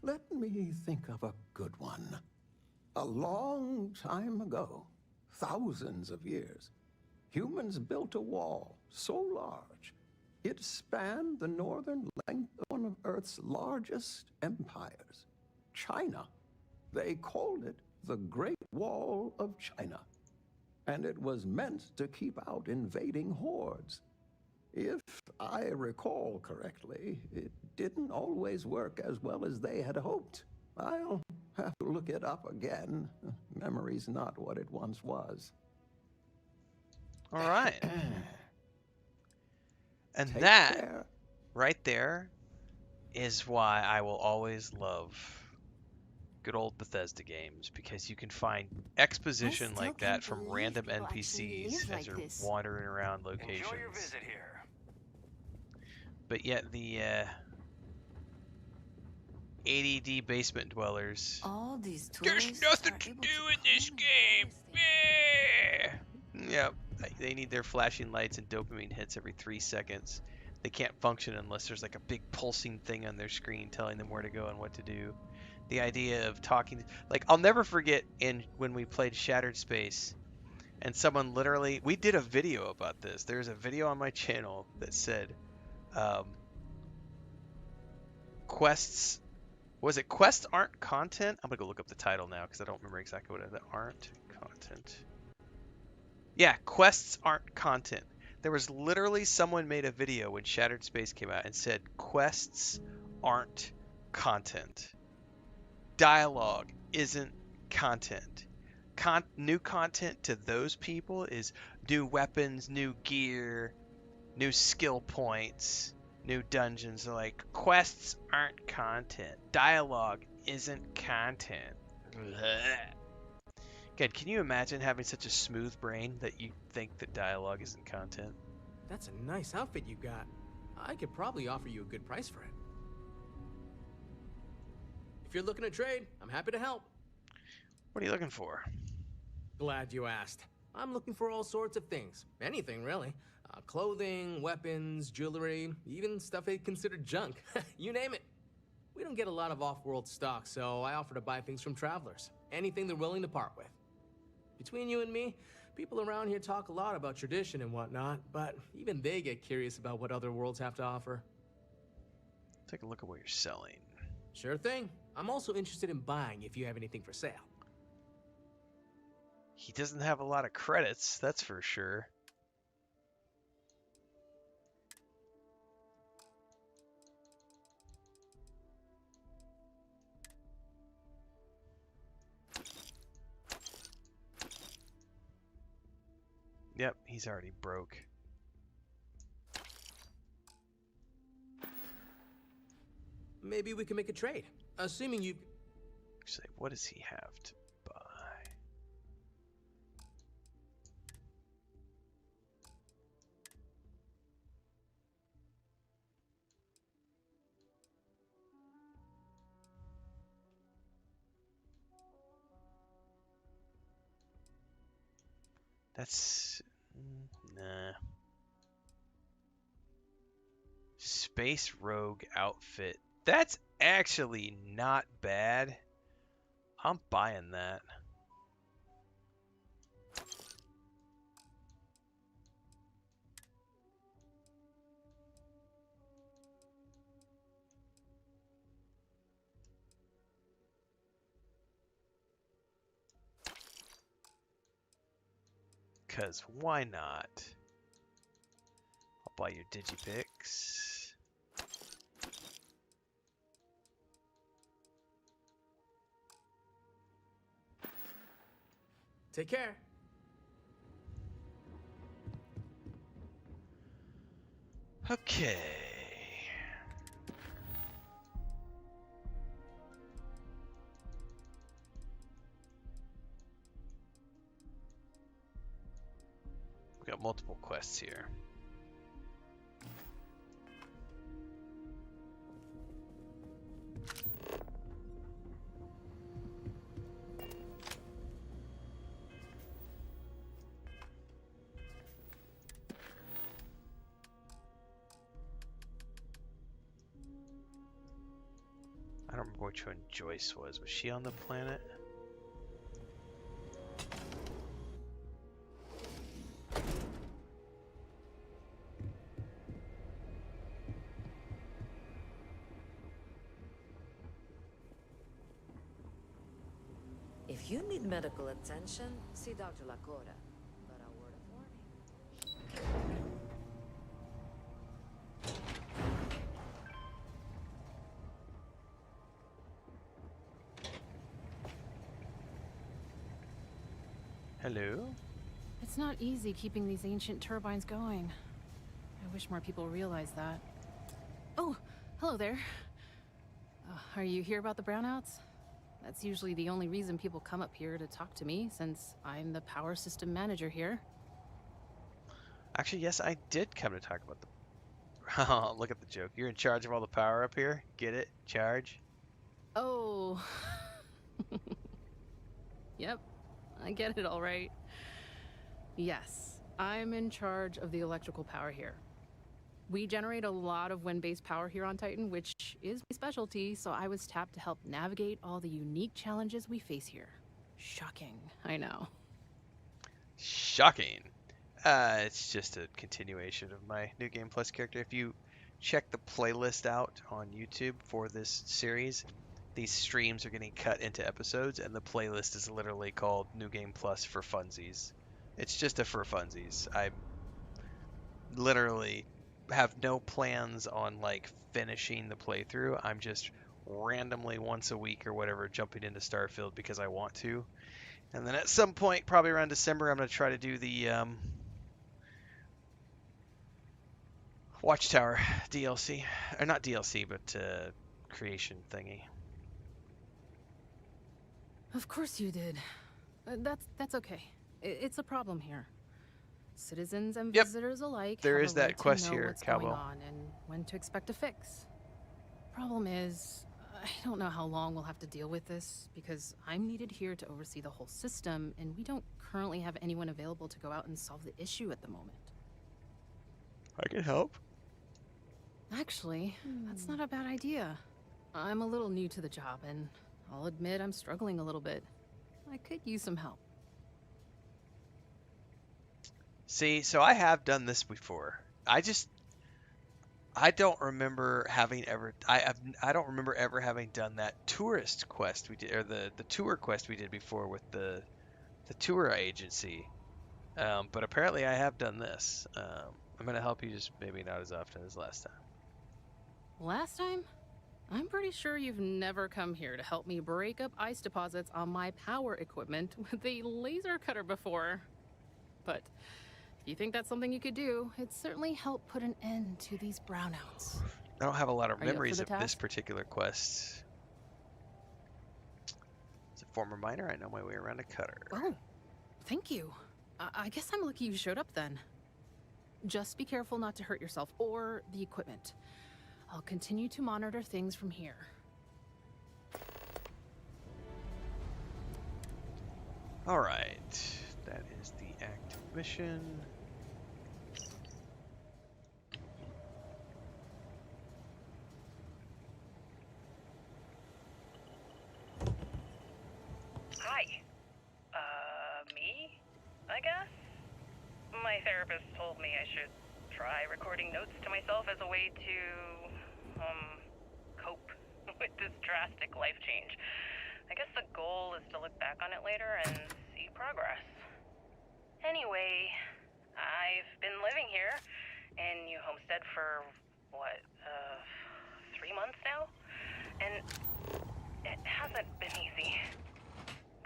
Let me think of a good one. A long time ago, thousands of years, humans built a wall so large it spanned the northern length of one of Earth's largest empires, China. They called it the Great Wall of China, and it was meant to keep out invading hordes. If I recall correctly, it didn't always work as well as they had hoped. I'll have to look it up again. Memory's not what it once was. All right. And Take that care. right there is why I will always love good old Bethesda games, because you can find exposition like that from random NPCs as they're wandering around locations. Enjoy your visit here. But yet the ADD basement dwellers. All these There's nothing to do in this game. Yeah. Yep. they need their flashing lights and dopamine hits every 3 seconds. They can't function unless there's like a big pulsing thing on their screen telling them where to go and what to do. The idea of talking, like I'll never forget when we played Shattered Space, and someone literally, we did a video about this. There's a video on my channel that said, quests aren't content? I'm gonna go look up the title now because I don't remember exactly what it is. Aren't content. Yeah, quests aren't content. There was literally someone made a video when Shattered Space came out and said quests aren't content. Dialogue isn't content. New content to those people is new weapons, new gear, new skill points, new dungeons. They're like, quests aren't content. Dialogue isn't content. Blech. God, can you imagine having such a smooth brain that you think that dialogue isn't content? That's a nice outfit you got. I could probably offer you a good price for it. If you're looking to trade, I'm happy to help. What are you looking for? Glad you asked. I'm looking for all sorts of things. Anything, really. Clothing, weapons, jewelry, even stuff they consider junk. You name it. We don't get a lot of off-world stock, so I offer to buy things from travelers. Anything they're willing to part with. Between you and me, people around here talk a lot about tradition and whatnot, but even they get curious about what other worlds have to offer. Take a look at what you're selling. Sure thing. I'm also interested in buying if you have anything for sale. He doesn't have a lot of credits, that's for sure. Yep, he's already broke. Maybe we can make a trade. Assuming you... Actually, what does he have to buy? That's... nah. Space Rogue outfit. That's actually not bad. I'm buying that. Because why not? I'll buy your Digipix. Take care. Okay. We got multiple quests here. I don't remember which one Joyce was. Was she on the planet? If you need medical attention, see Dr. Lakota. But a word of warning. Hello? It's not easy keeping these ancient turbines going. I wish more people realized that. Oh, hello there. Are you here about the brownouts? That's usually the only reason people come up here to talk to me, since I'm the power system manager here. Actually, yes, I did come to talk about the... Oh, look at the joke. You're in charge of all the power up here? Get it? Charge? Oh. Yep, I get it all right. Yes, I'm in charge of the electrical power here. We generate a lot of wind-based power here on Titan, which is my specialty, so I was tapped to help navigate all the unique challenges we face here. Shocking, I know. Shocking. It's just a continuation of my New Game Plus character. If you check the playlist out on YouTube for this series, these streams are getting cut into episodes, and the playlist is literally called New Game Plus for funsies. It's just a for funsies. I literally have no plans on like finishing the playthrough. I'm just randomly once a week or whatever jumping into Starfield because I want to. And then at some point, probably around December, I'm going to try to do the Watchtower DLC. Or not DLC, but creation thingy. Of course you did. That's okay. It's a problem here. Citizens and visitors alike there have is a that right quest to know here, what's Cowbell. going on and when to expect a fix. Problem is, I don't know how long we'll have to deal with this because I'm needed here to oversee the whole system, and we don't currently have anyone available to go out and solve the issue at the moment. I can help. Actually, that's not a bad idea. I'm a little new to the job, and I'll admit I'm struggling a little bit. I could use some help. See, so I have done this before. I don't remember having ever. I don't remember ever having done that tourist quest we did, or the tour quest we did before with the tour agency. But apparently I have done this. I'm gonna help you, just maybe not as often as last time. Last time? I'm pretty sure you've never come here to help me break up ice deposits on my power equipment with a laser cutter before. But if you think that's something you could do, it'd certainly help put an end to these brownouts. I don't have a lot of Are you up for memories the of this task? particular quest. As a former miner, I know my way around a cutter. Oh, thank you. I guess I'm lucky you showed up then. Just be careful not to hurt yourself or the equipment. I'll continue to monitor things from here. All right, that is the active mission. Hi. Me? I guess? My therapist told me I should try recording notes to myself as a way to, cope with this drastic life change. I guess the goal is to look back on it later and see progress. Anyway, I've been living here in New Homestead for, 3 months now? And it hasn't been easy.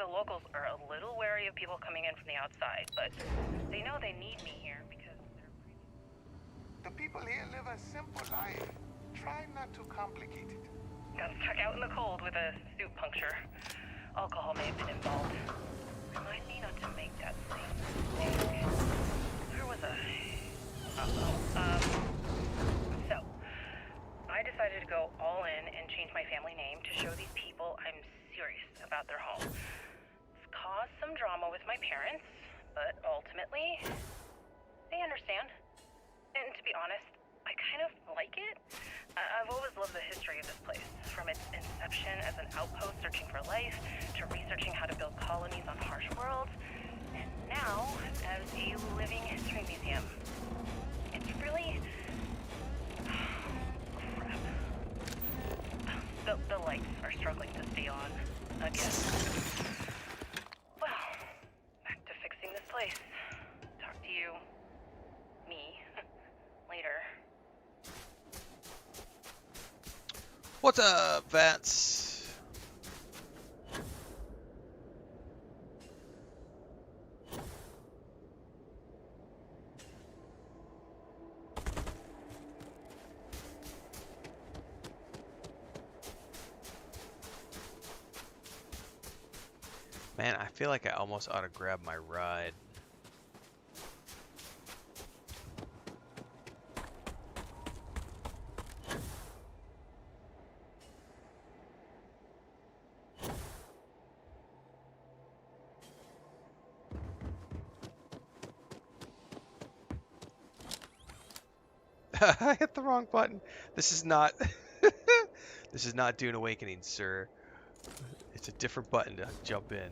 The locals are a little wary of people coming in from the outside, but they know they need me here because The people here live a simple life. Try not to complicate it. got stuck out in the cold with a suit puncture. Alcohol may have been involved. Remind me not to make that same mistake. There was a... So, I decided to go all in and change my family name to show these people I'm serious about their home. It's caused some drama with my parents, but ultimately, they understand. And to be honest, I kind of like it. I've always loved the history of this place, from its inception as an outpost searching for life, to researching how to build colonies on harsh worlds, and now as a living history museum. It's really... crap. The lights are struggling to stay on, again. Well, back to fixing this place. Talk to you... me... later. What's up, Vance? Man, I feel like I almost ought to grab my ride. I hit the wrong button. This is not this is not Dune Awakening, sir. It's a different button to jump in.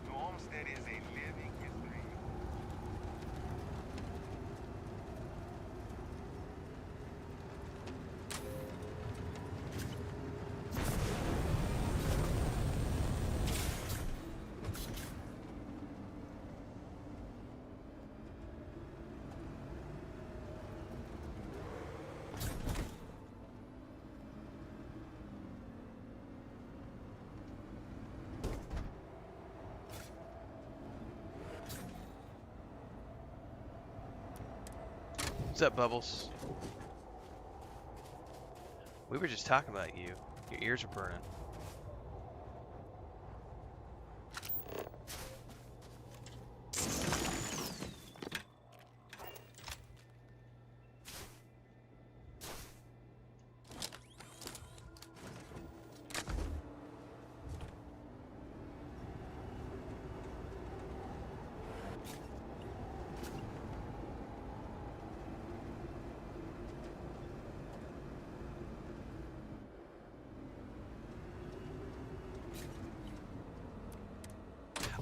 New Homestead is a living history. What's up, Bubbles? We were just talking about you. Your ears are burning.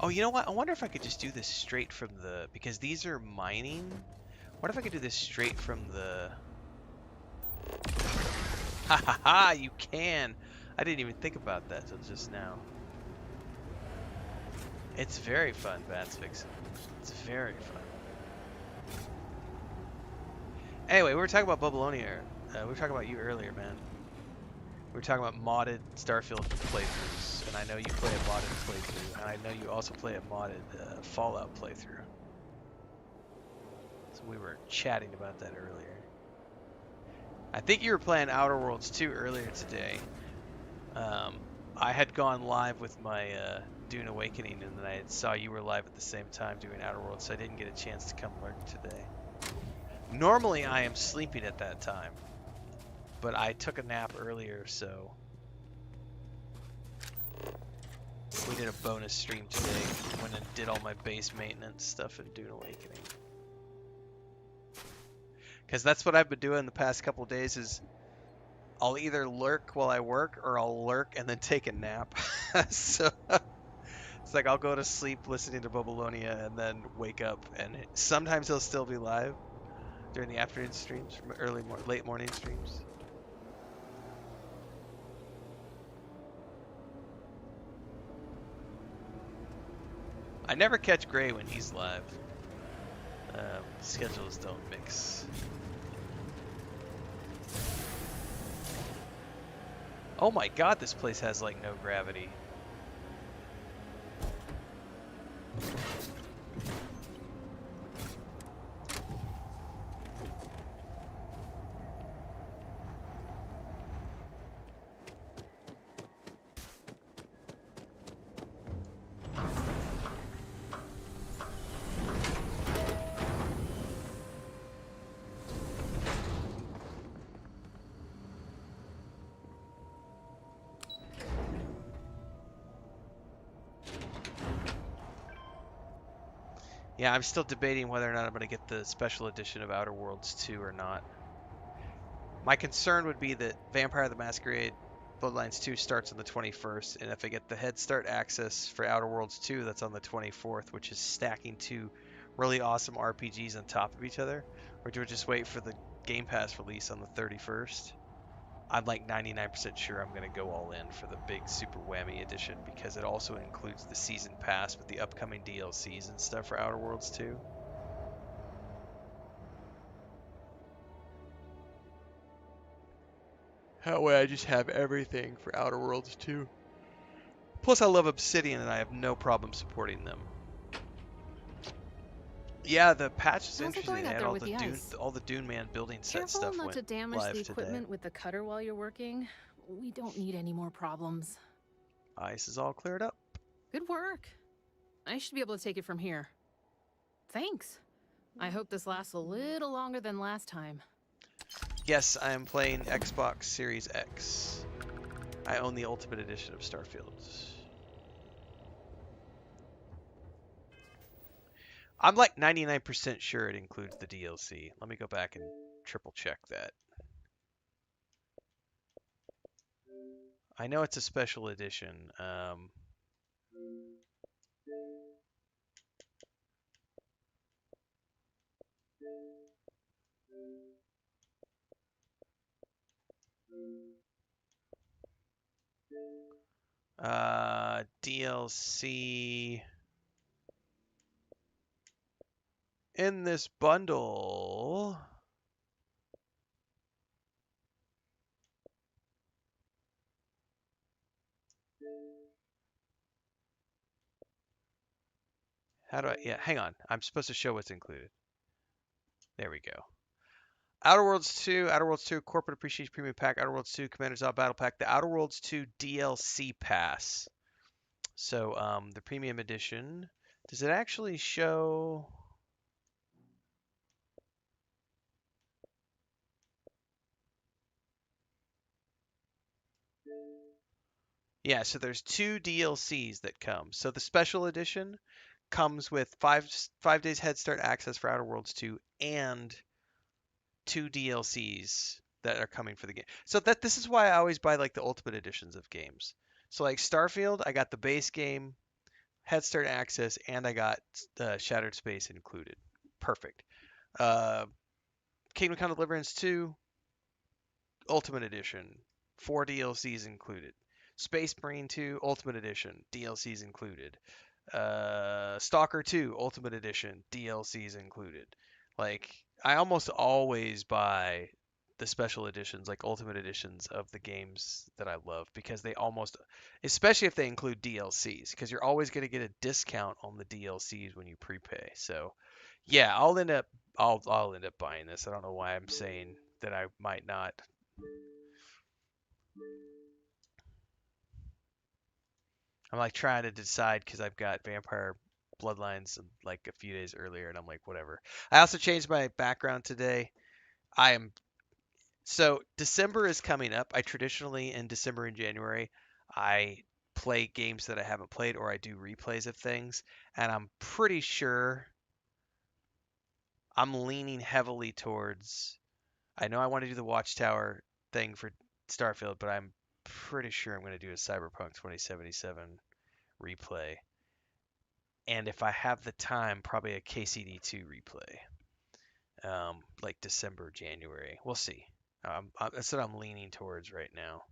Oh, you know what? I wonder if I could just do this straight from the... Because these are mining. What if I could do this straight from the... Ha ha ha! You can! I didn't even think about that till just now. It's very fun, Bats Vixen. It's very fun. Anyway, we were talking about Babylonia. We were talking about you earlier, man. We were talking about modded Starfield playthroughs, and I know you play a modded playthrough, and I know you also play a modded Fallout playthrough. So we were chatting about that earlier. I think you were playing Outer Worlds 2 earlier today. I had gone live with my Dune Awakening, and then I saw you were live at the same time doing Outer Worlds, so I didn't get a chance to come lurk today. Normally I am sleeping at that time, but I took a nap earlier, so we did a bonus stream today. Went and did all my base maintenance stuff in Dune Awakening. Because that's what I've been doing the past couple of days is I'll either lurk while I work or I'll lurk and then take a nap. So it's like I'll go to sleep listening to Babylonia and then wake up, and sometimes he'll still be live during the afternoon streams, late morning streams. I never catch Gray when he's live. Schedules don't mix. Oh my god, this place has like no gravity. Yeah, I'm still debating whether or not I'm going to get the special edition of Outer Worlds 2 or not. My concern would be that Vampire the Masquerade Bloodlines 2 starts on the 21st, and if I get the Head Start access for Outer Worlds 2, that's on the 24th, which is stacking two really awesome RPGs on top of each other, or do I just wait for the Game Pass release on the 31st? I'm like 99% sure I'm going to go all in for the big Super Whammy edition, because it also includes the season pass with the upcoming DLCs and stuff for Outer Worlds 2. That way I just have everything for Outer Worlds 2. Plus I love Obsidian and I have no problem supporting them. Yeah, the patch is interesting. They had all the Dune Man building set stuff Careful not to damage the equipment today. with the cutter while you're working. We don't need any more problems. Ice is all cleared up. Good work. I should be able to take it from here. Thanks. I hope this lasts a little longer than last time. Yes, I am playing Xbox Series X. I own the Ultimate Edition of Starfield. I'm like 99% sure it includes the DLC. Let me go back and triple check that. I know it's a special edition. DLC in this bundle. How do I, yeah, hang on. I'm supposed to show what's included. There we go. Outer Worlds 2 Corporate Appreciation Premium Pack, Outer Worlds 2 Commander's Out Battle Pack, the Outer Worlds 2 DLC Pass. So, the Premium Edition, does it actually show? Yeah, so there's 2 DLCs that come. So the Special Edition comes with 5 days head start access for Outer Worlds 2 and 2 DLCs that are coming for the game. So this is why I always buy like the Ultimate Editions of games. So like Starfield, I got the base game, head start access, and I got Shattered Space included. Perfect. Kingdom Come Deliverance 2, Ultimate Edition, 4 DLCs included. Space Marine 2 Ultimate Edition, DLCs included. Stalker 2 Ultimate Edition, DLCs included. Like, I almost always buy the special editions, like Ultimate Editions of the games that I love, because they almost, especially if they include DLCs, because you're always going to get a discount on the DLCs when you prepay. So, yeah, I'll end up buying this. I don't know why I'm saying that I might not. I'm like trying to decide because I've got Vampire Bloodlines like a few days earlier, and I'm like, whatever. I also changed my background today. So December is coming up. I traditionally in December and January, I play games that I haven't played or I do replays of things, and I'm pretty sure I'm leaning heavily towards. I know I want to do the Watchtower thing for Starfield, but I'm pretty sure I'm going to do a Cyberpunk 2077 replay. And if I have the time, probably a KCD2 replay, like December, January. We'll see. That's what I'm leaning towards right now.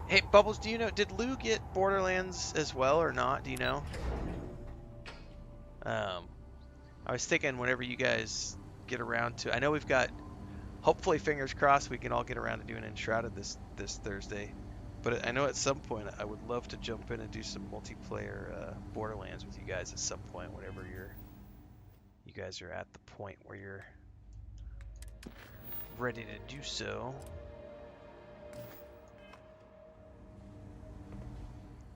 Hey, Bubbles, do you know, did Lou get Borderlands as well or not? Do you know? I was thinking whenever you guys get around to, I know we've got, hopefully, fingers crossed, we can all get around to doing Enshrouded this Thursday. But I know at some point I would love to jump in and do some multiplayer Borderlands with you guys at some point, whenever you guys are at the point where you're ready to do so.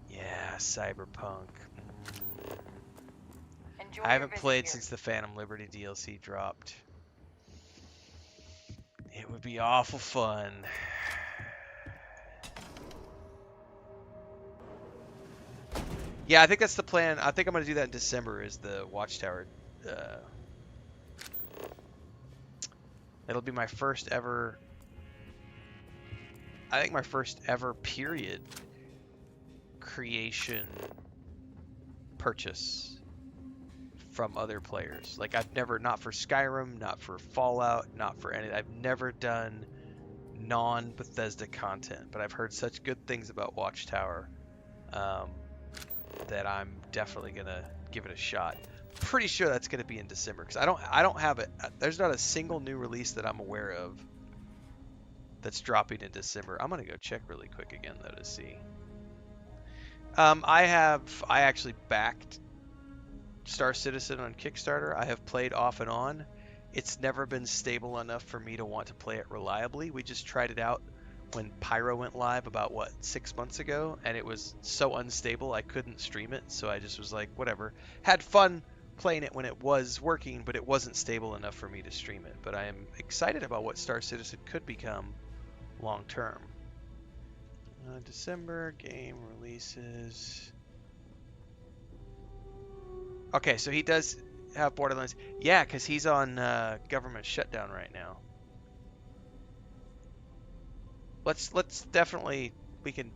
Yeah, Cyberpunk. I haven't played since the Phantom Liberty DLC dropped. It would be awful fun. Yeah, I think that's the plan. I think I'm going to do that in December, is the Watchtower. It'll be my first ever, I think my first ever period creation purchase from other players. Like, I've never, not for Skyrim, not for Fallout, not for any, I've never done non-Bethesda content, but I've heard such good things about Watchtower that I'm definitely gonna give it a shot. Pretty sure that's gonna be in December, because I don't have it. There's not a single new release that I'm aware of that's dropping in December. I'm gonna go check really quick again though to see. I actually backed Star Citizen on Kickstarter. I have played off and on. It's never been stable enough for me to want to play it reliably. We just tried it out when Pyro went live about, 6 months ago, and it was so unstable I couldn't stream it, so I just was like, whatever. Had fun playing it when it was working, but it wasn't stable enough for me to stream it. But I am excited about what Star Citizen could become long term. December game releases. Okay, so he does have Borderlands. Yeah, because he's on government shutdown right now. Let's definitely, we can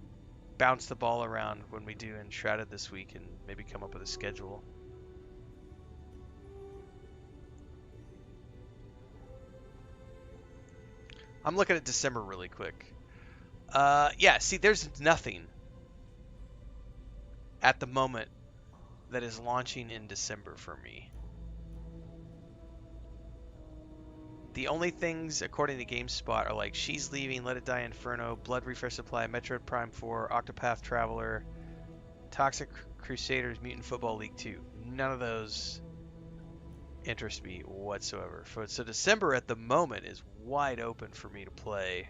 bounce the ball around when we do Enshrouded this week and maybe come up with a schedule. I'm looking at December really quick. Yeah, see, there's nothing at the moment that is launching in December for me. The only things, according to GameSpot, are like She's Leaving, Let It Die Inferno, Blood Refresh Supply, Metroid Prime 4, Octopath Traveler, Toxic Crusaders, Mutant Football League 2. None of those interest me whatsoever. So December at the moment is wide open for me to play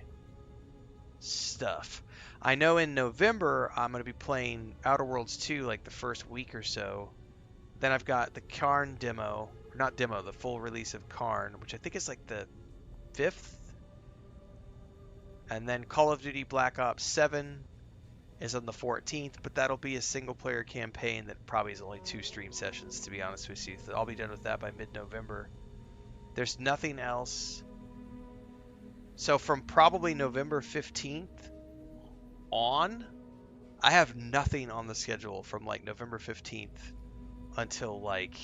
stuff. I know in November I'm going to be playing Outer Worlds 2 like the first week or so. Then I've got the Karn demo, or not demo, the full release of Karn, which I think is like the 5th. And then Call of Duty Black Ops 7 is on the 14th, but that'll be a single player campaign that probably is only 2 stream sessions, to be honest with you. I'll be done with that by mid-November. There's nothing else. So from probably November 15th on, I have nothing on the schedule from like November 15th until like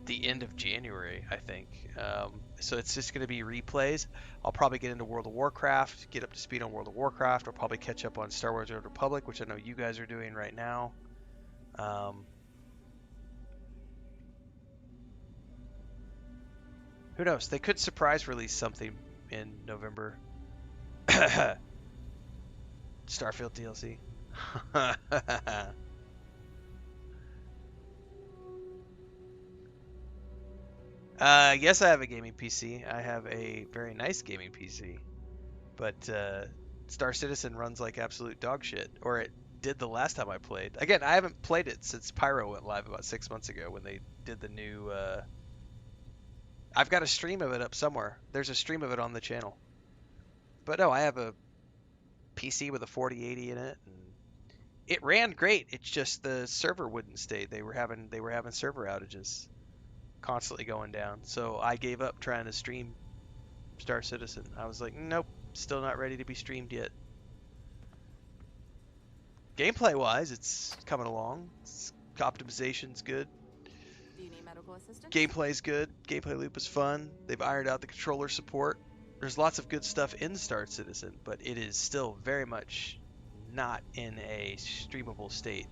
the end of January, I think. So it's just going to be replays. I'll probably get into World of Warcraft, get up to speed on World of Warcraft. I'll probably catch up on Star Wars: Old Republic, which I know you guys are doing right now. Who knows? They could surprise release something in November. Starfield DLC. Yes, I have a gaming PC. I have a very nice gaming PC. But Star Citizen runs like absolute dog shit. Or it did the last time I played. Again, I haven't played it since Pyro went live about 6 months ago when they did the new... I've got a stream of it up somewhere. There's a stream of it on the channel. But no, I have a PC with a 4080 in it. And it ran great. It's just the server wouldn't stay. They were having server outages. Constantly going down. So I gave up trying to stream Star Citizen. I was like, nope, still not ready to be streamed yet. Gameplay wise, it's coming along. Optimization's good. Do you need medical assistance? Gameplay's good. Gameplay loop is fun. They've ironed out the controller support. There's lots of good stuff in Star Citizen, but it is still very much not in a streamable state.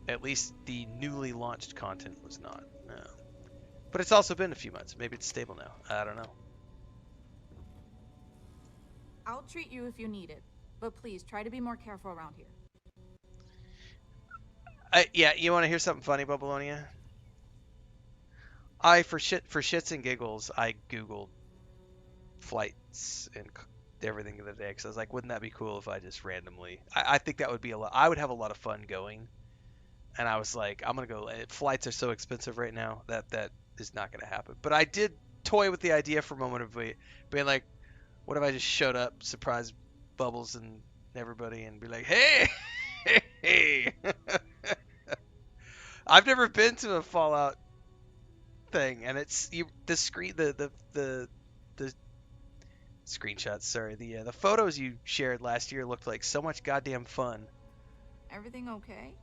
At least the newly launched content was not. But it's also been a few months. Maybe it's stable now. I don't know. I'll treat you if you need it, but please try to be more careful around here. Yeah, you want to hear something funny, Babylonia? For shits and giggles, I Googled flights and everything the other day because I was like, wouldn't that be cool if I just randomly? I think that would be a lot. I would have a lot of fun going. And I was like, I'm gonna go. Flights are so expensive right now that is not gonna happen. But I did toy with the idea for a moment of being like, what if I just showed up, surprise Bubbles and everybody, and be like, hey, hey. I've never been to a Fallout thing, and it's the screenshots. Sorry, the photos you shared last year looked like so much goddamn fun. Everything okay?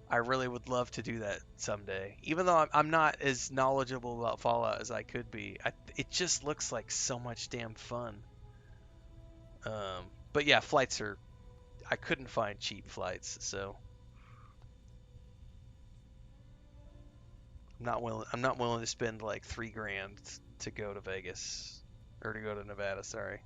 I really would love to do that someday. Even though I'm not as knowledgeable about Fallout as I could be, it just looks like so much damn fun. But yeah, flights are... I couldn't find cheap flights, so... I'm not willing to spend like $3,000 to go to Vegas. Or to go to Nevada, sorry.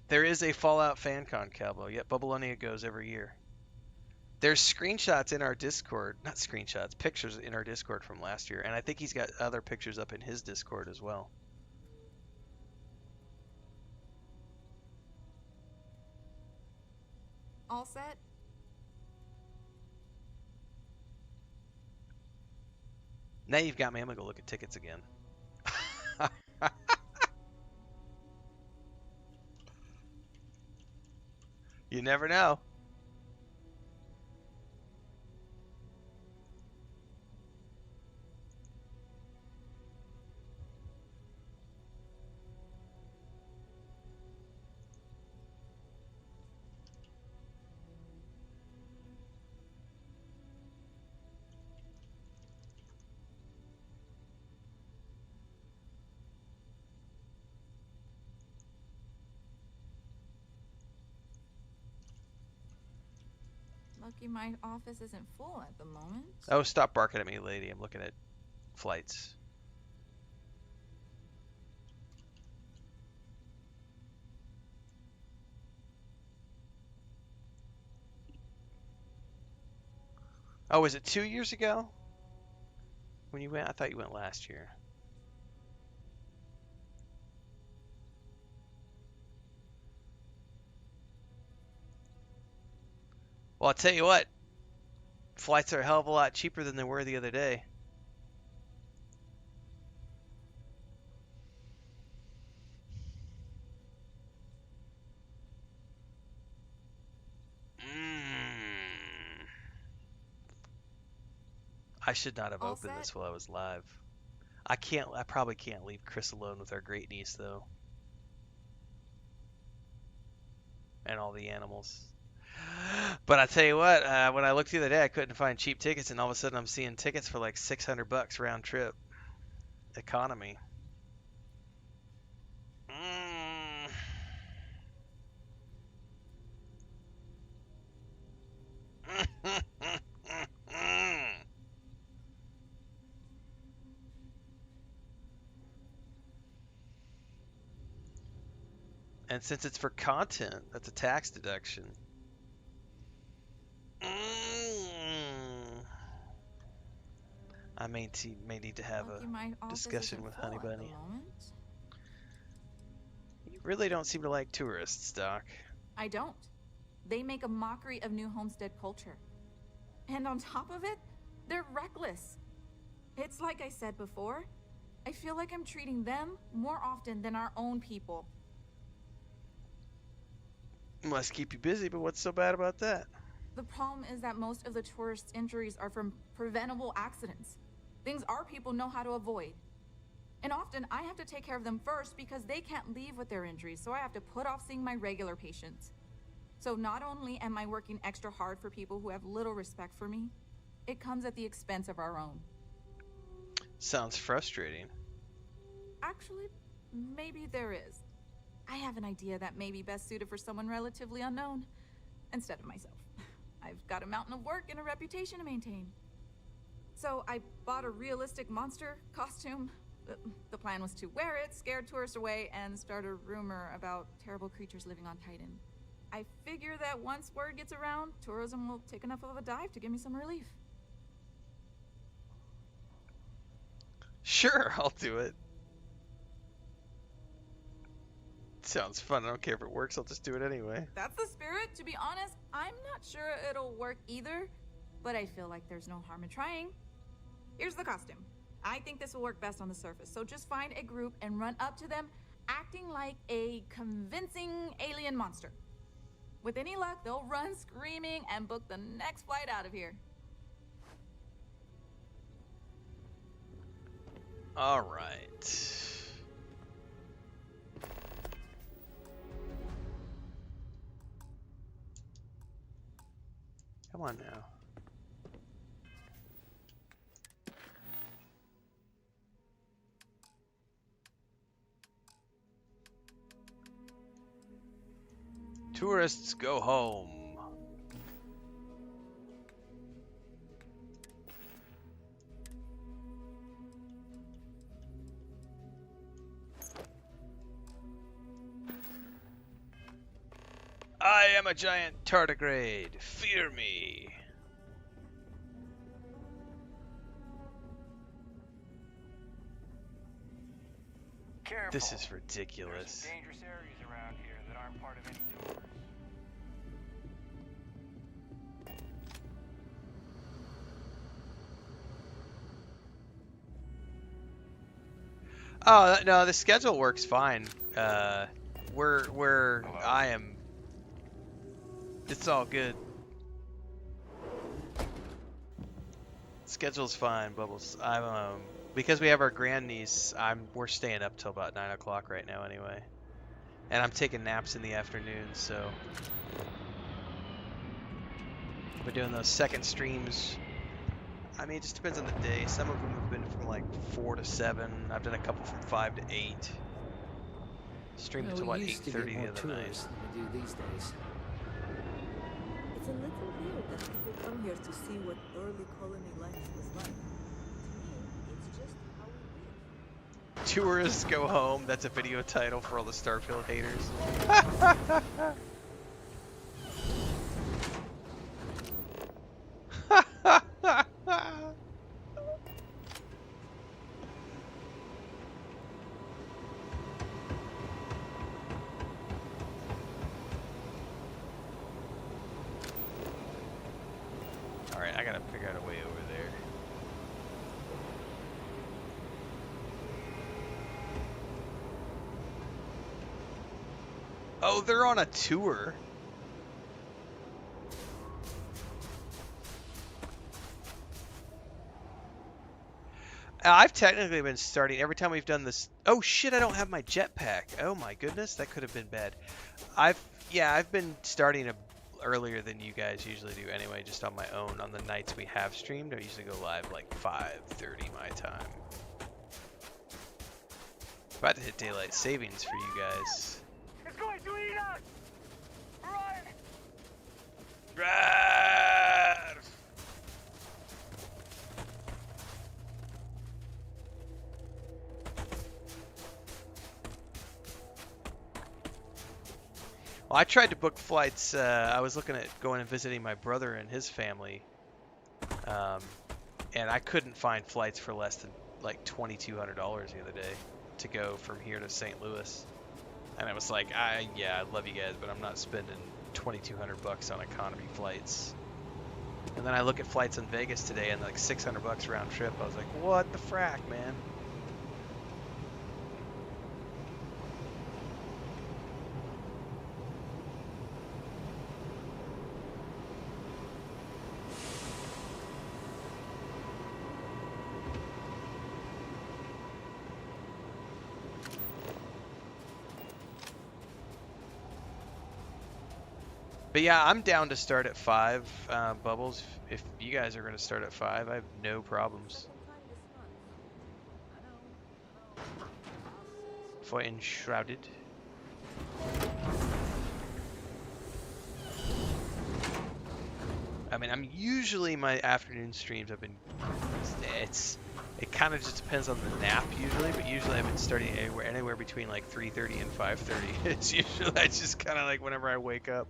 There is a Fallout FanCon, Calvo. Yep, Babylonia goes every year. There's screenshots in our Discord. Not screenshots, pictures in our Discord from last year. And I think he's got other pictures up in his Discord as well. All set? Now you've got me. I'm gonna go look at tickets again. You never know. Lucky my office isn't full at the moment. Oh, stop barking at me, lady. I'm looking at flights. Oh, was it 2 years ago when you went? I thought you went last year. Well, I'll tell you what. Flights are a hell of a lot cheaper than they were the other day. I should not have opened this while I was live. I probably can't leave Chris alone with our great niece, though. And all the animals. But I tell you what, when I looked the other day, I couldn't find cheap tickets, and all of a sudden I'm seeing tickets for like $600 round trip. Economy. And since it's for content, that's a tax deduction. I may need to have a discussion with Honey Bunny. You really don't seem to like tourists, Doc. I don't. They make a mockery of New Homestead culture. And on top of it, they're reckless. It's like I said before, I feel like I'm treating them more often than our own people. Must keep you busy, but what's so bad about that? The problem is that most of the tourists' injuries are from preventable accidents. Things our people know how to avoid. And often I have to take care of them first because they can't leave with their injuries, so I have to put off seeing my regular patients. So not only am I working extra hard for people who have little respect for me, it comes at the expense of our own. Sounds frustrating. Actually, maybe there is. I have an idea that may be best suited for someone relatively unknown, instead of myself. I've got a mountain of work and a reputation to maintain. So I bought a realistic monster costume. The plan was to wear it, scare tourists away, and start a rumor about terrible creatures living on Titan. I figure that once word gets around, tourism will take enough of a dive to give me some relief. Sure, I'll do it. Sounds fun. I don't care if it works. I'll just do it anyway. That's the spirit. To be honest, I'm not sure it'll work either, but I feel like there's no harm in trying. Here's the costume. I think this will work best on the surface, so just find a group and run up to them, acting like a convincing alien monster. With any luck, they'll run screaming and book the next flight out of here. All right. Come on now. Tourists go home. I am a giant tardigrade. Fear me. Careful. This is ridiculous. There's some dangerous areas around here that aren't part of any tours. Oh no, the schedule works fine. Where I am, it's all good. Schedule's fine, Bubbles. I'm because we have our grandniece. We're staying up till about 9 o'clock right now anyway, and I'm taking naps in the afternoon. So we're doing those second streams. I mean, it just depends on the day. Some of them have been from like 4 to 7. I've done a couple from 5 to 8. Streamed until what, 8:30 the other night. Than we do these days. It's a little weird that people come here to see what early colony life was like. To me, it's just how we live. Tourists go home. That's a video title for all the Starfield haters. Alright, I gotta figure out a way over there. Oh, they're on a tour. I've technically been starting every time we've done this. Oh shit, I don't have my jetpack. Oh my goodness, that could have been bad. I've been starting earlier than you guys usually do anyway, just on my own. On the nights we have streamed, I usually go live like 5:30 my time. About to hit daylight savings for you guys. It's going to eat us! Run! Run! Well, I tried to book flights. I was looking at going and visiting my brother and his family, and I couldn't find flights for less than like $2,200 the other day to go from here to St. Louis. And I was like, yeah, I love you guys, but I'm not spending $2,200 on economy flights. And then I look at flights in Vegas today, and like $600 round trip. I was like, what the frack, man? But yeah, I'm down to start at 5, Bubbles. If you guys are going to start at 5, I have no problems. For Enshrouded. I mean, I'm usually my afternoon streams. It kind of just depends on the nap usually, but usually I've been starting anywhere between like 3:30 and 5:30. It's usually just kind of like whenever I wake up.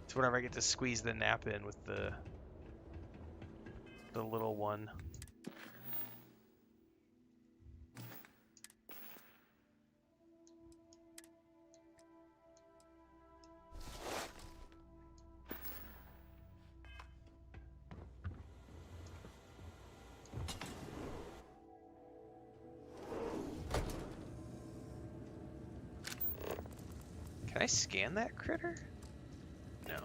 It's whenever I get to squeeze the nap in with the little one. Can I scan that critter? No.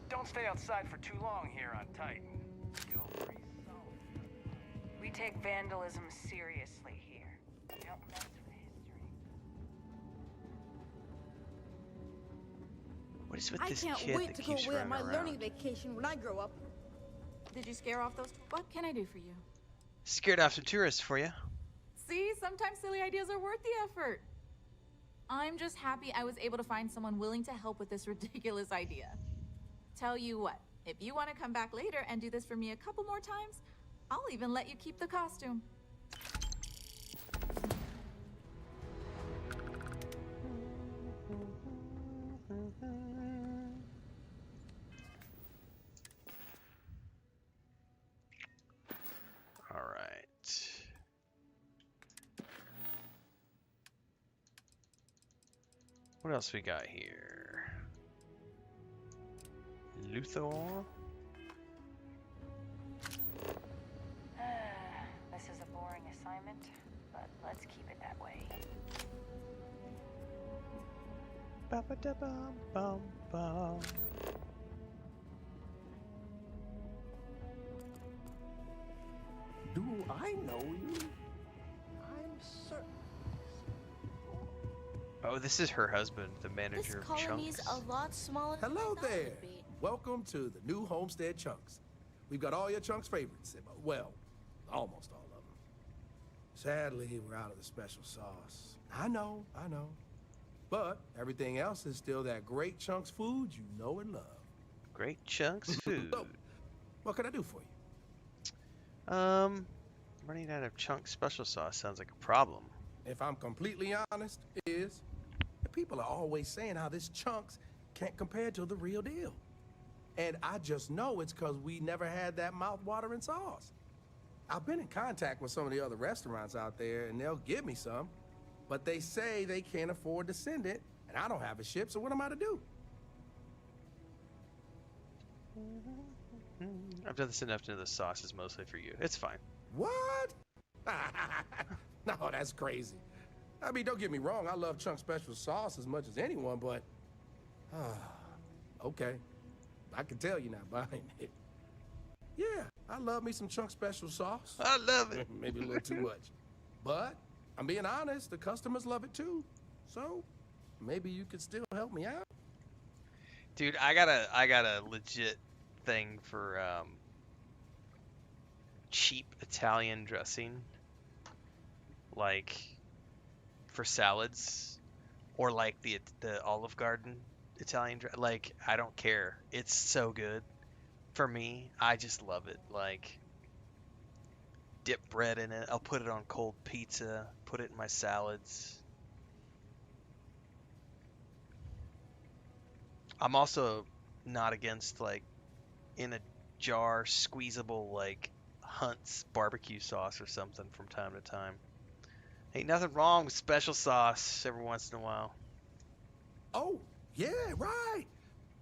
Don't stay outside for too long here on Titan. You'll freeze solid. We take vandalism seriously here. We don't mess with history. What is with I this can't kid wait that to go keeps away on running my around? learning vacation when I grow up. Did you scare off those? What can I do for you? Scared off some tourists for you. See, sometimes silly ideas are worth the effort. I'm just happy I was able to find someone willing to help with this ridiculous idea. Tell you what, if you want to come back later and do this for me a couple more times, I'll even let you keep the costume. All right. What else we got here? Luthor. Let's keep it that way. Ba-ba-da-bum-bum-bum. Do I know you? I'm certain. Oh, this is her husband, the manager This of colony's Chunks. a lot smaller than Hello I thought it there. would be. Welcome to the new Homestead Chunks. We've got all your Chunks favorites. Well, almost all of them. Sadly, we're out of the special sauce. I know. But everything else is still that great Chunks food you know and love. Great Chunks food. So, what can I do for you? Running out of Chunks special sauce sounds like a problem. If I'm completely honest, it is. The people are always saying how this Chunks can't compare to the real deal. And I just know it's because we never had that mouth-watering sauce. I've been in contact with some of the other restaurants out there, and they'll give me some. But they say they can't afford to send it, and I don't have a ship, so what am I to do? I've done this enough to know the sauce is mostly for you. It's fine. What? No, that's crazy. I mean, don't get me wrong, I love Chunk Special sauce as much as anyone, but... okay. I can tell you're not buying it. Yeah, I love me some Chunk Special sauce. I love it. Maybe a little too much. But, I'm being honest, the customers love it too. So, maybe you could still help me out. Dude, I got a legit thing for cheap Italian dressing, like for salads, or like the Olive Garden Italian like, I don't care. It's so good. For me, I just love it. Like, dip bread in it. I'll put it on cold pizza, put it in my salads. I'm also not against, like, in a jar, squeezable, like, Hunt's barbecue sauce or something from time to time. Ain't nothing wrong with special sauce every once in a while. Oh, yeah, right.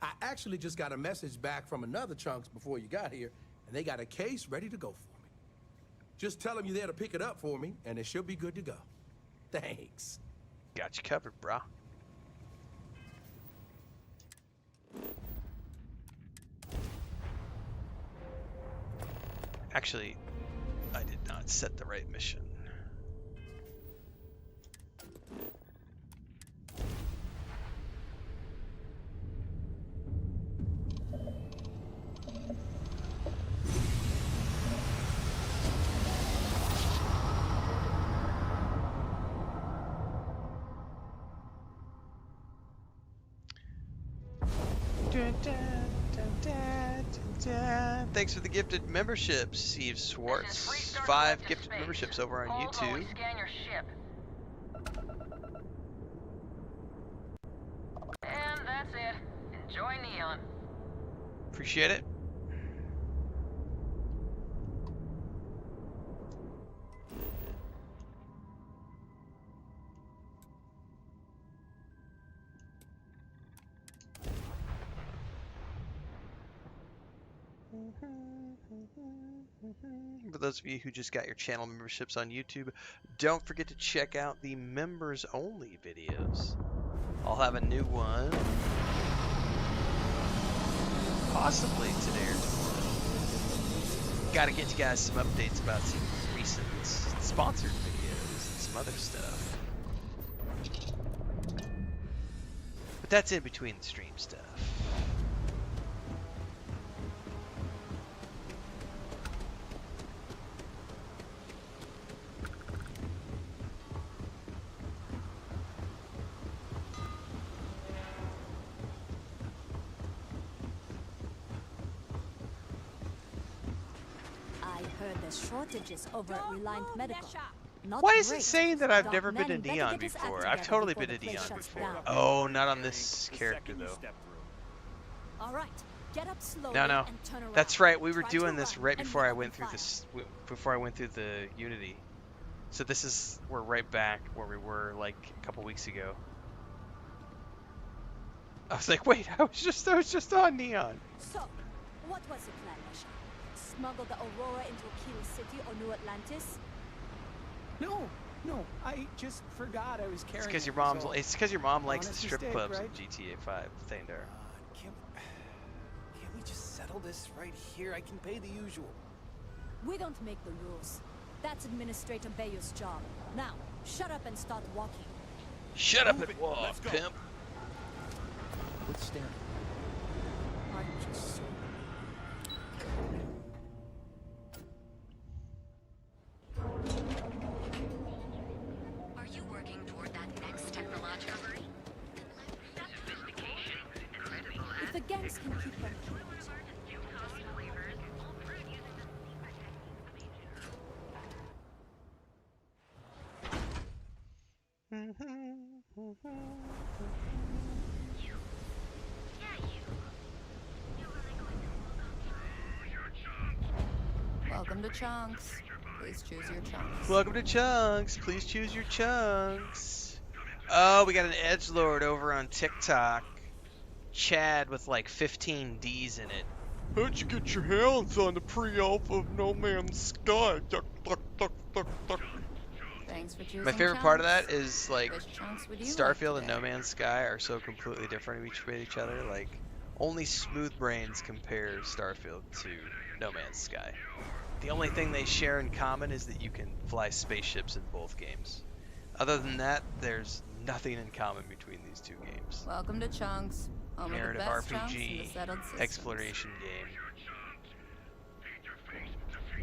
I actually just got a message back from another Chunks before you got here, and they got a case ready to go for me. Just tell them you're there to pick it up for me, and it should be good to go. Thanks. Got you covered, brah. Actually, I did not set the right mission. Thanks for the gifted memberships, Steve Swartz. 5 gifted memberships over on YouTube. Scan your ship. And that's it. Enjoy Neon. Appreciate it. For those of you who just got your channel memberships on YouTube, don't forget to check out the members only videos. I'll have a new one possibly today or tomorrow. Gotta get you guys some updates about some recent sponsored videos and some other stuff. But that's in between the stream stuff. Shortages over at Reliant Medical. Why is it saying that I've never been to Neon before? I've totally been to Neon before. Oh, not on this character though. All right, get up slowly No, and turn around. that's right. We were doing this right before I went through this. Before I went through the Unity. So this is we're right back where we were like a couple weeks ago. I was like, wait, I was just on Neon. So, what was your plan, Masha? Smuggle the Aurora into Kilo City or New Atlantis? No, No, I just forgot I was carrying. It's because your it, mom's. so- It's because your mom likes the Honest strip mistake, clubs right? in GTA 5. Thunder. Can't we just settle this right here? I can pay the usual. We don't make the rules. That's Administrator Bayer's job. Now, shut up and start walking. Shut up and walk, pimp. Quit staring. I'm just so... Are you working toward that next technological break? Sophistication, incredible. If the gangs can keep them cute. Welcome to Chunks. Please choose your chunks. Welcome to Chunks. Please choose your chunks. Oh, we got an edgelord over on TikTok. Chad with like 15 D's in it. How'd you get your hands on the pre-alpha of No Man's Sky? Duck, duck, duck, duck, duck. Thanks for choosing My favorite chunks. part of that is like Which chunks would you Starfield like and No Man's Sky are so completely different with each other. Like only smooth brains compare Starfield to No Man's Sky. The only thing they share in common is that you can fly spaceships in both games. Other than that, there's nothing in common between these two games. Welcome to Chunks. Home Narrative of the best chunks in RPG, the settled systems. exploration game.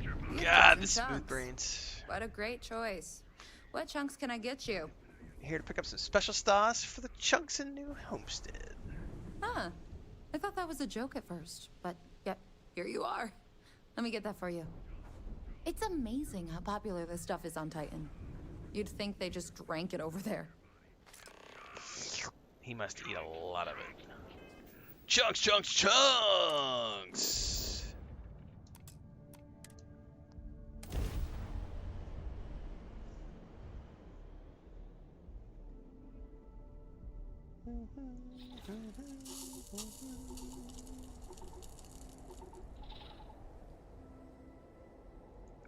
You've God, chosen the smooth Chunks. brains. What a great choice. What chunks can I get you? Here to pick up some special stars for the chunks in New Homestead. Huh. I thought that was a joke at first, but yep, here you are. Let me get that for you. It's amazing how popular this stuff is on Titan. You'd think they just drank it over there. He must eat a lot of it. Chunks, chunks, chunks!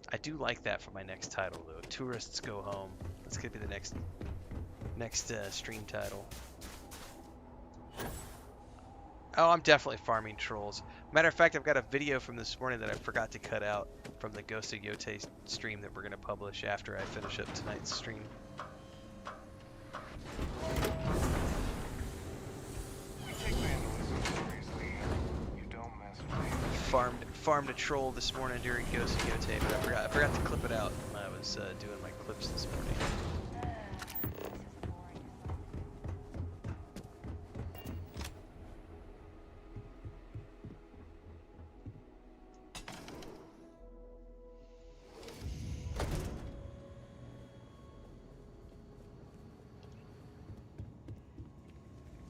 I do like that for my next title though. Tourists Go Home. That's gonna be the next stream title. Oh, I'm definitely farming trolls. Matter of fact, I've got a video from this morning that I forgot to cut out from the Ghost of Yote stream that we're gonna publish after I finish up tonight's stream. Farmed a troll this morning during Ghost of Yote, but I forgot to clip it out when I was doing my clips this morning.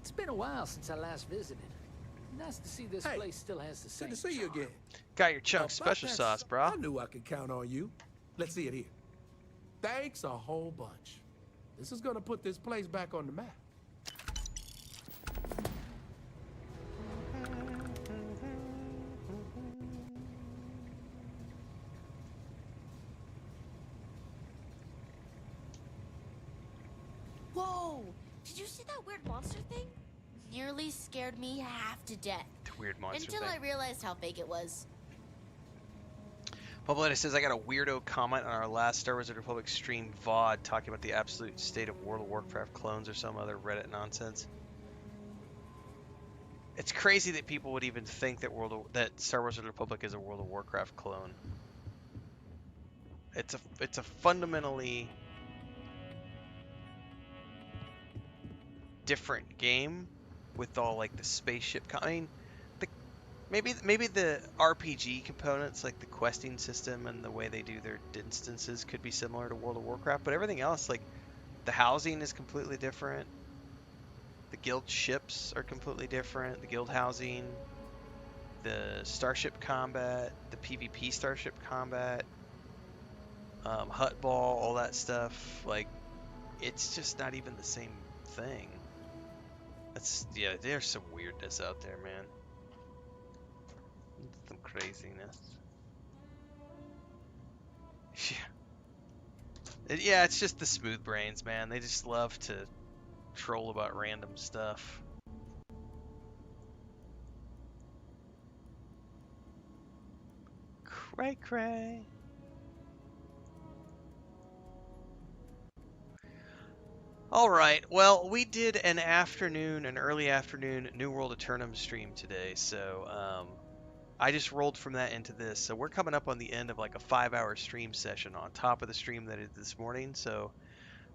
It's been a while since I last visited. Nice to see this place still has the same Good to see you again. Got your chunk About special that sauce, bro. I knew I could count on you. Let's see it here. Thanks a whole bunch. This is gonna put this place back on the map. Whoa! Did you see that weird monster thing? Nearly scared me half to death. The weird monster Until thing. I realized how fake it was. Pabletta says, I got a weirdo comment on our last Star Wars: The Republic stream VOD talking about the absolute state of World of Warcraft clones or some other Reddit nonsense. It's crazy that people would even think that Star Wars: The Republic is a World of Warcraft clone. It's a fundamentally different game with all like the spaceship. I mean, maybe the RPG components, like the questing system and the way they do their instances, could be similar to World of Warcraft, but everything else, like the housing is completely different. The guild ships are completely different. The guild housing, the starship combat, the PvP starship combat, hut ball, all that stuff. Like, it's just not even the same thing. Yeah, there's some weirdness out there, man. Some craziness. Yeah. Yeah, it's just the smooth brains, man. They just love to troll about random stuff. Cray cray. All right. Well, we did an early afternoon New World Eternum stream today, so I just rolled from that into this. So we're coming up on the end of like a 5-hour stream session on top of the stream that I did this morning. So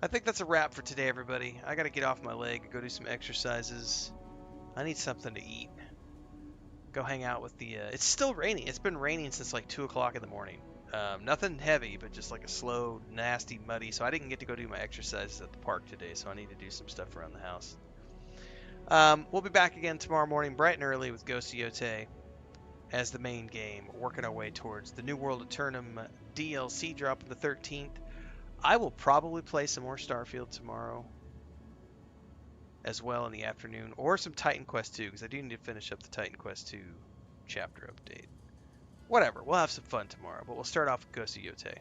I think that's a wrap for today, everybody. I got to get off my leg, go do some exercises. I need something to eat. Go hang out with the. It's still raining. It's been raining since like 2 o'clock in the morning. Nothing heavy, but just like a slow, nasty, muddy. So I didn't get to go do my exercises at the park today. So I need to do some stuff around the house. We'll be back again tomorrow morning, bright and early, with Ghost Yote as the main game, working our way towards the New World Eternum DLC drop on the 13th. I will probably play some more Starfield tomorrow as well in the afternoon, or some Titan Quest 2, because I do need to finish up the Titan Quest 2 chapter update. Whatever, we'll have some fun tomorrow, but we'll start off with Ghost of Yote.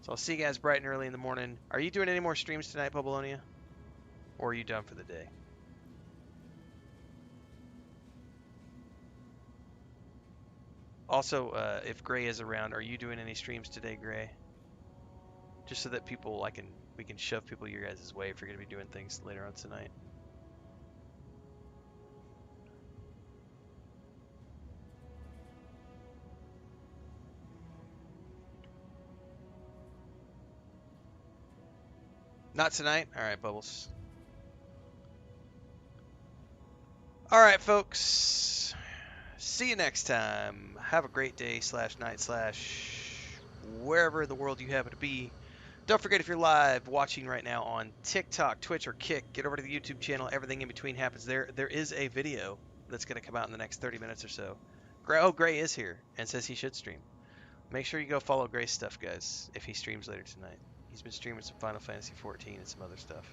So I'll see you guys bright and early in the morning. Are you doing any more streams tonight, Pobolonia? Or are you done for the day? Also, if Gray is around, are you doing any streams today, Gray? Just so that we can shove people your guys' way if you're going to be doing things later on tonight. Not tonight? Alright, Bubbles. Alright, folks. See you next time. Have a great day / night / wherever in the world you happen to be. Don't forget, if you're live watching right now on TikTok, Twitch, or Kick, get over to the YouTube channel. Everything in between happens there. There is a video that's going to come out in the next 30 minutes or so. Gray is here and says he should stream. Make sure you go follow Gray's stuff, guys, if he streams later tonight. He's been streaming some Final Fantasy XIV and some other stuff.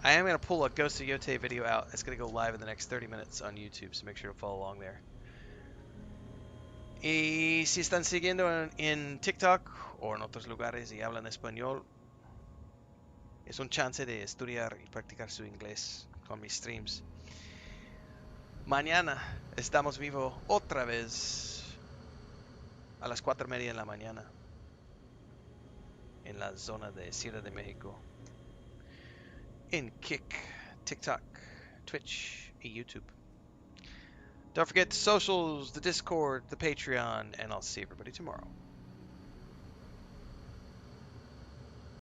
I am going to pull a Ghost of Yote video out. It's going to go live in the next 30 minutes on YouTube, so make sure to follow along there. Y si están siguiendo en TikTok o en otros lugares y hablan español, es un chance de estudiar y practicar su inglés con mis streams. Mañana estamos vivos otra vez a las 4:30 en la mañana en la zona de Ciudad de México. In Kick, TikTok, Twitch, y YouTube. Don't forget the socials, the Discord, the Patreon, and I'll see everybody tomorrow.